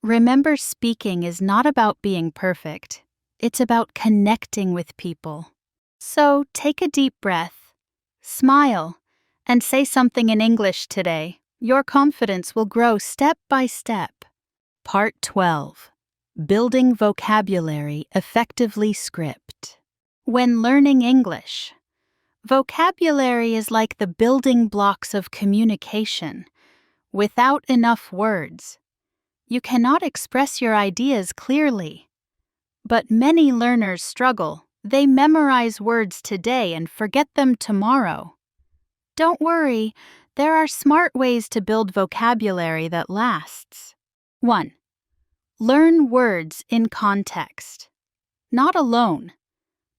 Remember, speaking is not about being perfect. It's about connecting with people. So take a deep breath, smile, and say something in English today. Your confidence will grow step by step. Part 12. Building vocabulary effectively. Script. When learning English, vocabulary is like the building blocks of communication. Without enough words, you cannot express your ideas clearly. But many learners struggle. They memorize words today and forget them tomorrow. Don't worry, there are smart ways to build vocabulary that lasts. 1. Learn words in context. Not alone.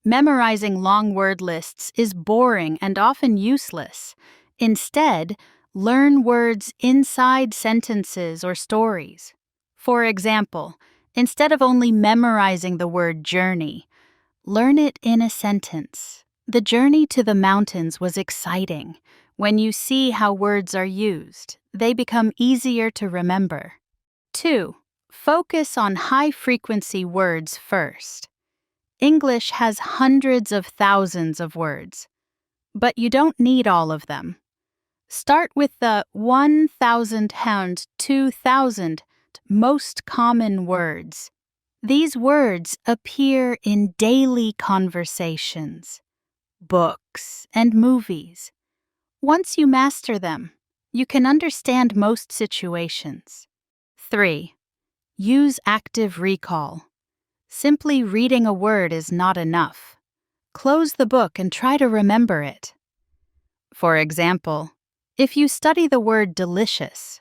Memorizing long word lists is boring and often useless. Instead, learn words inside sentences or stories. For example, instead of only memorizing the word journey, learn it in a sentence. The journey to the mountains was exciting. When you see how words are used, they become easier to remember. 2. Focus on high-frequency words first. English has hundreds of thousands of words, but you don't need all of them. Start with the 1,000 and 2,000 most common words. These words appear in daily conversations, books, and movies. Once you master them, you can understand most situations. 3. Use active recall. Simply reading a word is not enough. Close the book and try to remember it. For example, if you study the word delicious,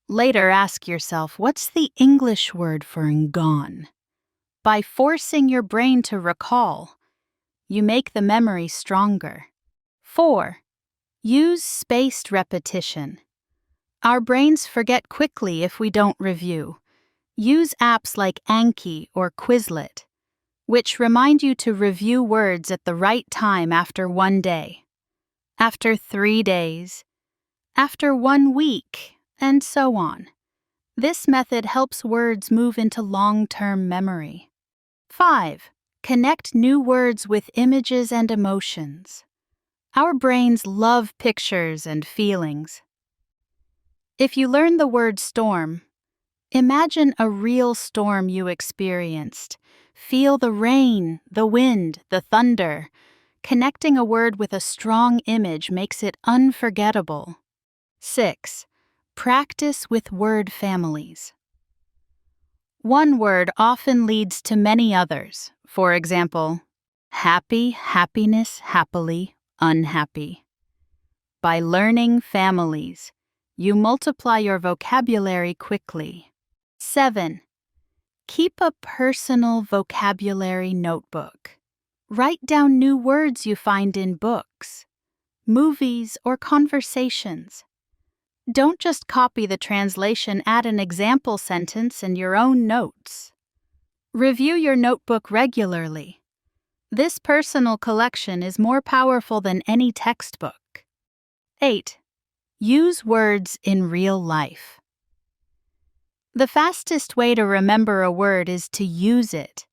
later ask yourself, what's the English word for gone? By forcing your brain to recall, you make the memory stronger. 4. Use spaced repetition. Our brains forget quickly if we don't review. Use apps like Anki or Quizlet, which remind you to review words at the right time after 1 day, after 3 days, after 1 week, and so on. This method helps words move into long-term memory. 5. Connect new words with images and emotions. Our brains love pictures and feelings. If you learn the word storm, imagine a real storm you experienced. Feel the rain, the wind, the thunder. Connecting a word with a strong image makes it unforgettable. 6. Practice with word families. One word often leads to many others. For example, happy, happiness, happily, unhappy. By learning families, you multiply your vocabulary quickly. 7. Keep a personal vocabulary notebook. Write down new words you find in books, movies, or conversations. Don't just copy the translation, add an example sentence in your own notes. Review your notebook regularly. This personal collection is more powerful than any textbook. 8. Use words in real life. The fastest way to remember a word is to use it.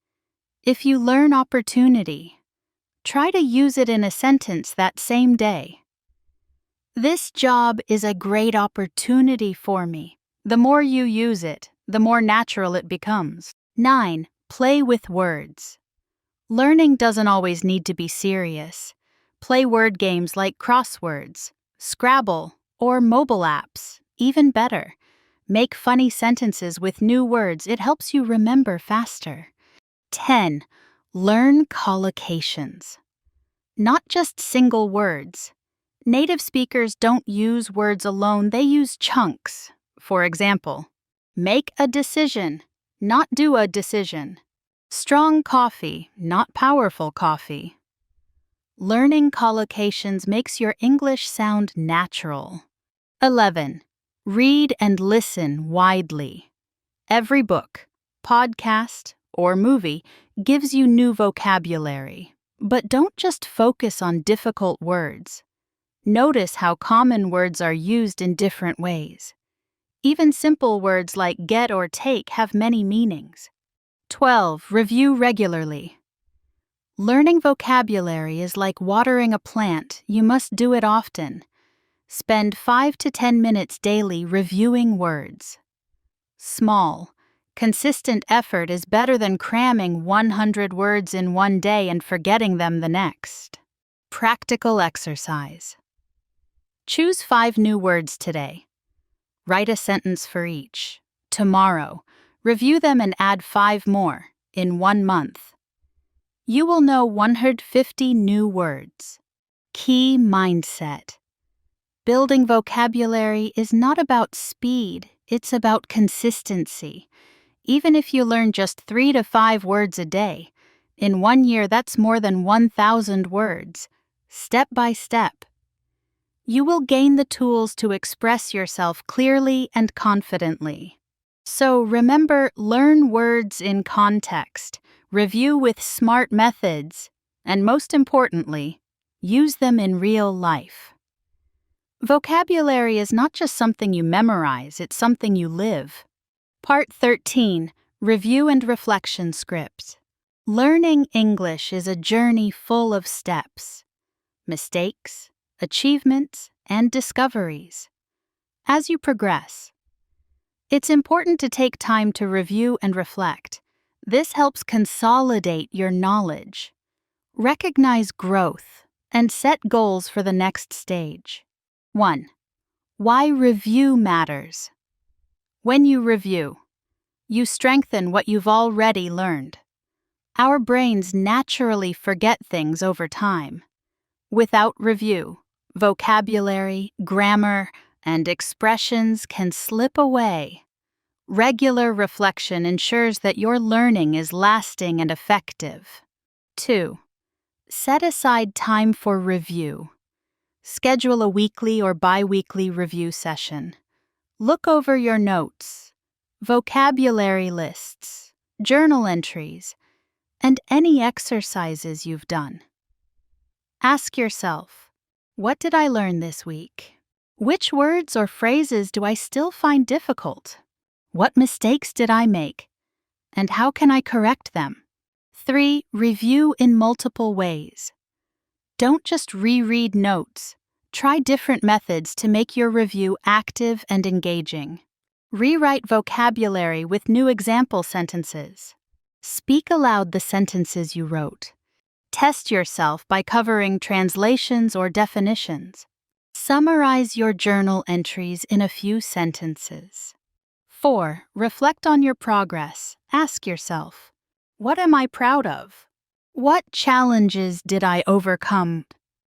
If you learn opportunity, try to use it in a sentence that same day. This job is a great opportunity for me. The more you use it, the more natural it becomes. 9. Play with words. Learning doesn't always need to be serious. Play word games like crosswords, Scrabble, or mobile apps, even better. Make funny sentences with new words. It helps you remember faster. 10. Learn collocations. Not just single words. Native speakers don't use words alone, they use chunks. For example, make a decision, not do a decision. Strong coffee, not powerful coffee. Learning collocations makes your English sound natural. 11. Read and listen widely. Every book, podcast, or movie gives you new vocabulary. But don't just focus on difficult words. Notice how common words are used in different ways. Even simple words like get or take have many meanings. 12. Review regularly. Learning vocabulary is like watering a plant. You must do it often. Spend 5 to 10 minutes daily reviewing words. Small, consistent effort is better than cramming 100 words in one day and forgetting them the next. Practical exercise. Choose 5 new words today. Write a sentence for each. Tomorrow, review them and add 5 more in 1 month. You will know 150 new words. Key mindset. Building vocabulary is not about speed, it's about consistency. Even if you learn just 3 to 5 words a day, in 1 year that's more than 1,000 words, step by step. You will gain the tools to express yourself clearly and confidently. So remember, learn words in context, review with smart methods, and most importantly, use them in real life. Vocabulary is not just something you memorize, it's something you live. Part 13. Review and Reflection Script. Learning English is a journey full of steps, mistakes, achievements, and discoveries. As you progress, it's important to take time to review and reflect. This helps consolidate your knowledge. Recognize growth and set goals for the next stage. 1. Why review matters. When you review, you strengthen what you've already learned. Our brains naturally forget things over time. Without review, vocabulary, grammar, and expressions can slip away. Regular reflection ensures that your learning is lasting and effective. 2. Set aside time for review. Schedule a weekly or bi-weekly review session. Look over your notes, vocabulary lists, journal entries, and any exercises you've done. Ask yourself, what did I learn this week? Which words or phrases do I still find difficult? What mistakes did I make? And how can I correct them? 3. Review in multiple ways. Don't just reread notes. Try different methods to make your review active and engaging. Rewrite vocabulary with new example sentences. Speak aloud the sentences you wrote. Test yourself by covering translations or definitions. Summarize your journal entries in a few sentences. 4. Reflect on your progress. Ask yourself, what am I proud of? What challenges did I overcome?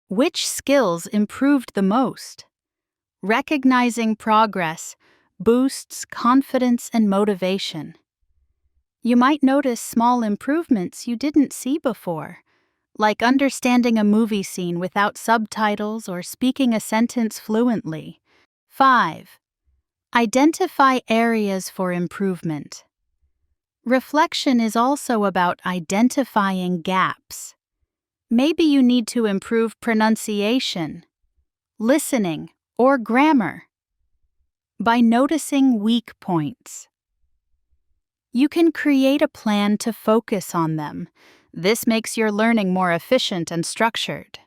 Which skills improved the most? Recognizing progress boosts confidence and motivation. You might notice small improvements you didn't see before, like understanding a movie scene without subtitles or speaking a sentence fluently. 5. Identify areas for improvement. Reflection is also about identifying gaps. Maybe you need to improve pronunciation, listening, or grammar. By noticing weak points, you can create a plan to focus on them. This makes your learning more efficient and structured.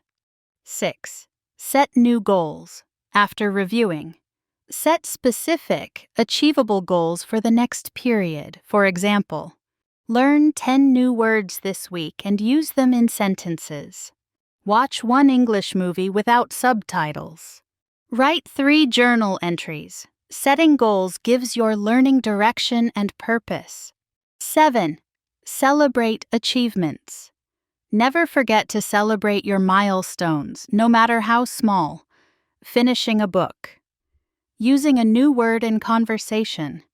6. Set new goals. After reviewing, set specific, achievable goals for the next period. For example, learn 10 new words this week and use them in sentences. Watch 1 English movie without subtitles. Write 3 journal entries. Setting goals gives your learning direction and purpose. 7. Celebrate achievements. Never forget to celebrate your milestones, no matter how small. Finishing a book, using a new word in conversation,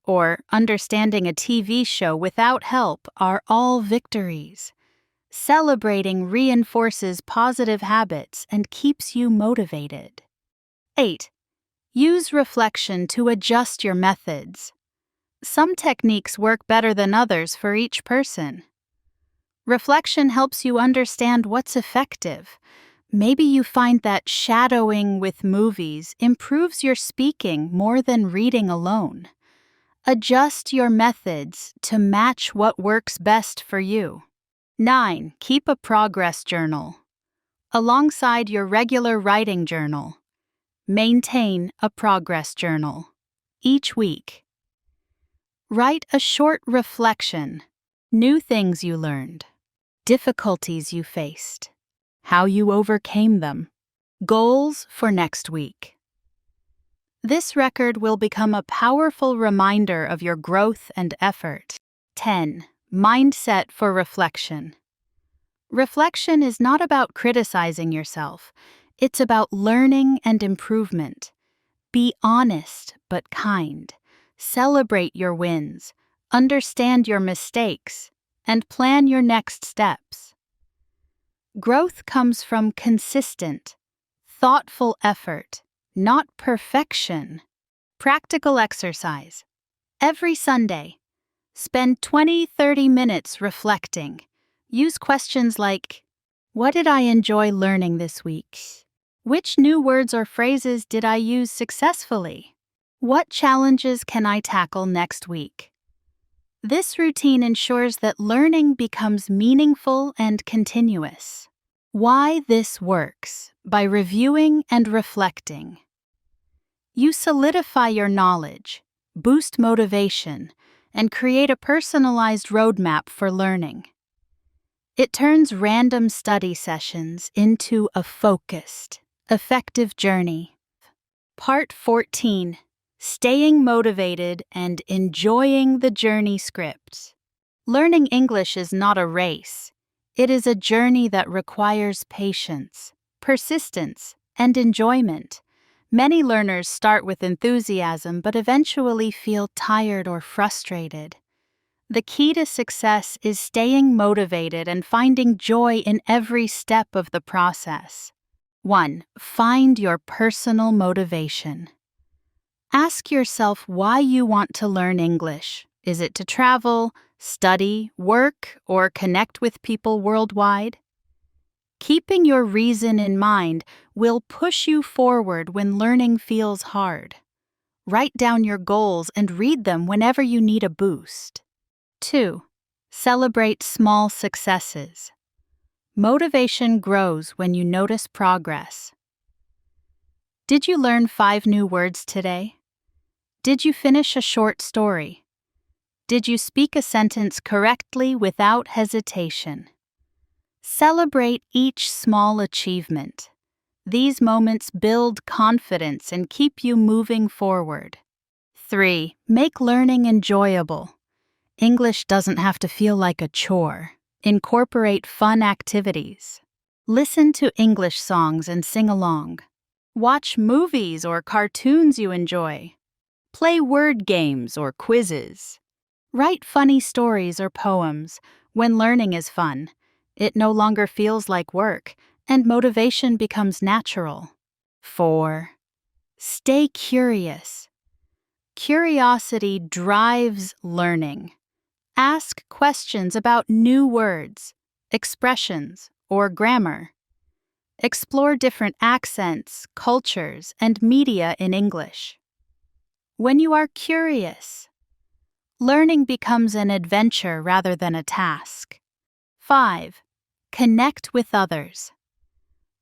or understanding a TV show without help are all victories. Celebrating reinforces positive habits and keeps you motivated. 8. Use reflection to adjust your methods. Some techniques work better than others for each person. Reflection helps you understand what's effective. Maybe you find that shadowing with movies improves your speaking more than reading alone. Adjust your methods to match what works best for you. 9. Keep a progress journal. Alongside your regular writing journal, maintain a progress journal. Each week, write a short reflection, new things you learned, difficulties you faced, how you overcame them, goals for next week. This record will become a powerful reminder of your growth and effort. 10. Mindset for reflection. Reflection is not about criticizing yourself. It's about learning and improvement. Be honest but kind. Celebrate your wins. Understand your mistakes. And plan your next steps. Growth comes from consistent, thoughtful effort, not perfection. Practical exercise. Every Sunday, spend 20-30 minutes reflecting. Use questions like, what did I enjoy learning this week? Which new words or phrases did I use successfully? What challenges can I tackle next week? This routine ensures that learning becomes meaningful and continuous. Why this works? By reviewing and reflecting. You solidify your knowledge, boost motivation, and create a personalized roadmap for learning. It turns random study sessions into a focused, effective journey. Part 14. Staying motivated and enjoying the journey script. Learning English is not a race. It is a journey that requires patience, persistence, and enjoyment. Many learners start with enthusiasm but eventually feel tired or frustrated. The key to success is staying motivated and finding joy in every step of the process. 1. Find your personal motivation. Ask yourself why you want to learn English. Is it to travel, study, work, or connect with people worldwide? Keeping your reason in mind will push you forward when learning feels hard. Write down your goals and read them whenever you need a boost. 2. Celebrate small successes. Motivation grows when you notice progress. Did you learn 5 new words today? Did you finish a short story? Did you speak a sentence correctly without hesitation? Celebrate each small achievement. These moments build confidence and keep you moving forward. 3. Make learning enjoyable. English doesn't have to feel like a chore. Incorporate fun activities. Listen to English songs and sing along. Watch movies or cartoons you enjoy. Play word games or quizzes. Write funny stories or poems. When learning is fun, it no longer feels like work, and motivation becomes natural. 4. Stay curious. Curiosity drives learning. Ask questions about new words, expressions, or grammar. Explore different accents, cultures, and media in English. When you are curious, learning becomes an adventure rather than a task. 5. Connect with others.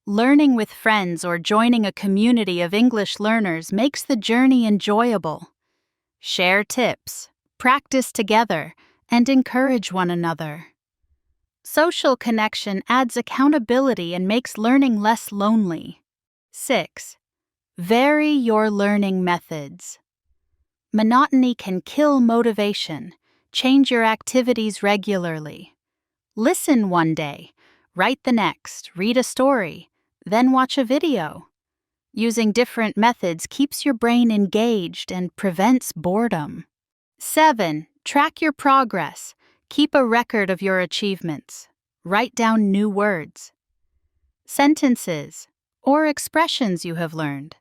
Learning with friends or joining a community of English learners makes the journey enjoyable. Share tips, practice together, and encourage one another. Social connection adds accountability and makes learning less lonely. 6. Vary your learning methods. Monotony can kill motivation. Change your activities regularly. Listen one day, write the next, read a story, then watch a video. Using different methods keeps your brain engaged and prevents boredom. 7. Track your progress. Keep a record of your achievements. Write down new words, sentences, or expressions you have learned.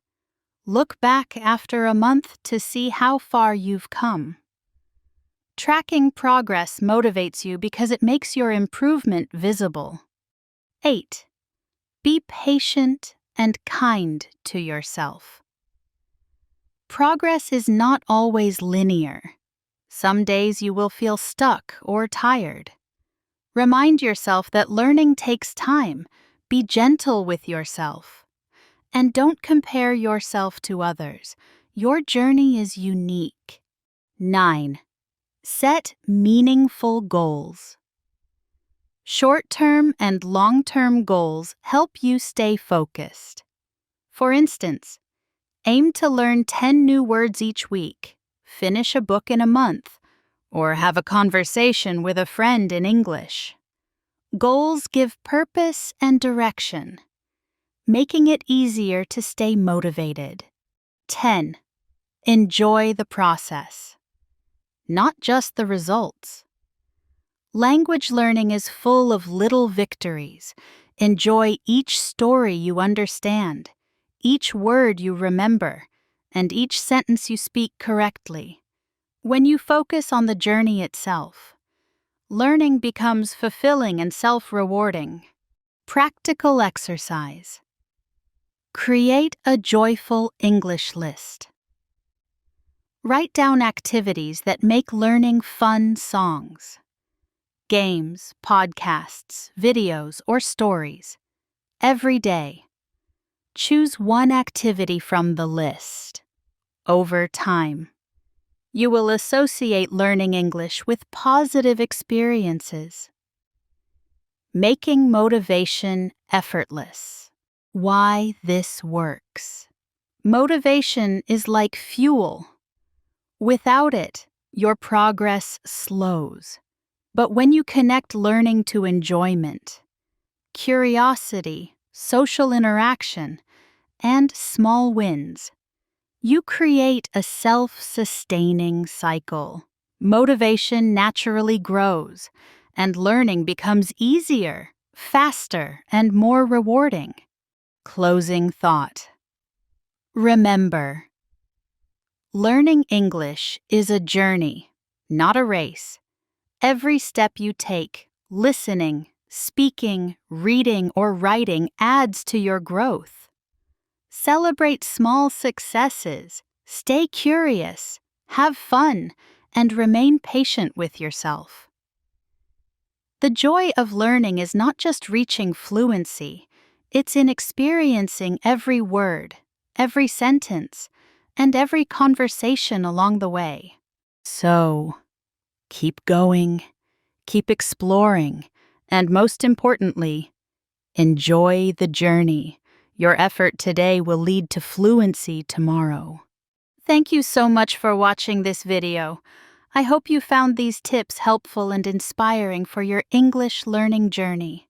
Look back after a month to see how far you've come. Tracking progress motivates you because it makes your improvement visible. 8. Be patient and kind to yourself. Progress is not always linear. Some days you will feel stuck or tired. Remind yourself that learning takes time. Be gentle with yourself. And don't compare yourself to others. Your journey is unique. 9. Set meaningful goals. Short-term and long-term goals help you stay focused. For instance, aim to learn 10 new words each week, finish a book in a month, or have a conversation with a friend in English. Goals give purpose and direction, making it easier to stay motivated. 10. Enjoy the process, not just the results. Language learning is full of little victories. Enjoy each story you understand, each word you remember, and each sentence you speak correctly. When you focus on the journey itself, learning becomes fulfilling and self-rewarding. Practical exercise. Create a joyful English list. Write down activities that make learning fun: songs, games, podcasts, videos, or stories. Every day, choose one activity from the list. Over time, you will associate learning English with positive experiences. Making motivation effortless. Why this works. Motivation is like fuel. Without it, your progress slows. But when you connect learning to enjoyment, curiosity, social interaction, and small wins, you create a self-sustaining cycle. Motivation naturally grows, and learning becomes easier, faster, and more rewarding. Closing thought. Remember, learning English is a journey, not a race. Every step you take, listening, speaking, reading, or writing adds to your growth. Celebrate small successes, stay curious, have fun, and remain patient with yourself. The joy of learning is not just reaching fluency, it's in experiencing every word, every sentence, and every conversation along the way. So, keep going, keep exploring, and most importantly, enjoy the journey. Your effort today will lead to fluency tomorrow. Thank you so much for watching this video. I hope you found these tips helpful and inspiring for your English learning journey.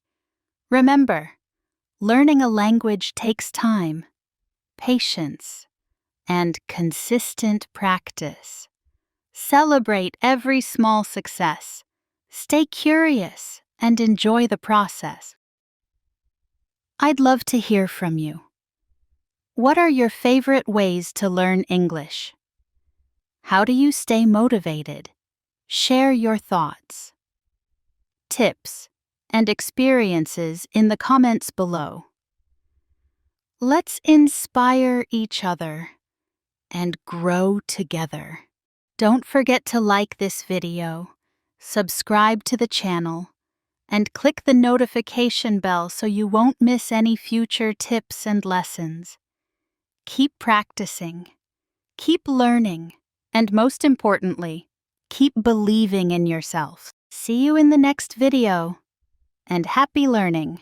Remember, learning a language takes time, patience, and consistent practice. Celebrate every small success. Stay curious and enjoy the process. I'd love to hear from you. What are your favorite ways to learn English? How do you stay motivated? Share your thoughts, tips, and experiences in the comments below. Let's inspire each other and grow together. Don't forget to like this video, subscribe to the channel, and click the notification bell so you won't miss any future tips and lessons. Keep practicing, keep learning, and most importantly, keep believing in yourself. See you in the next video, and happy learning!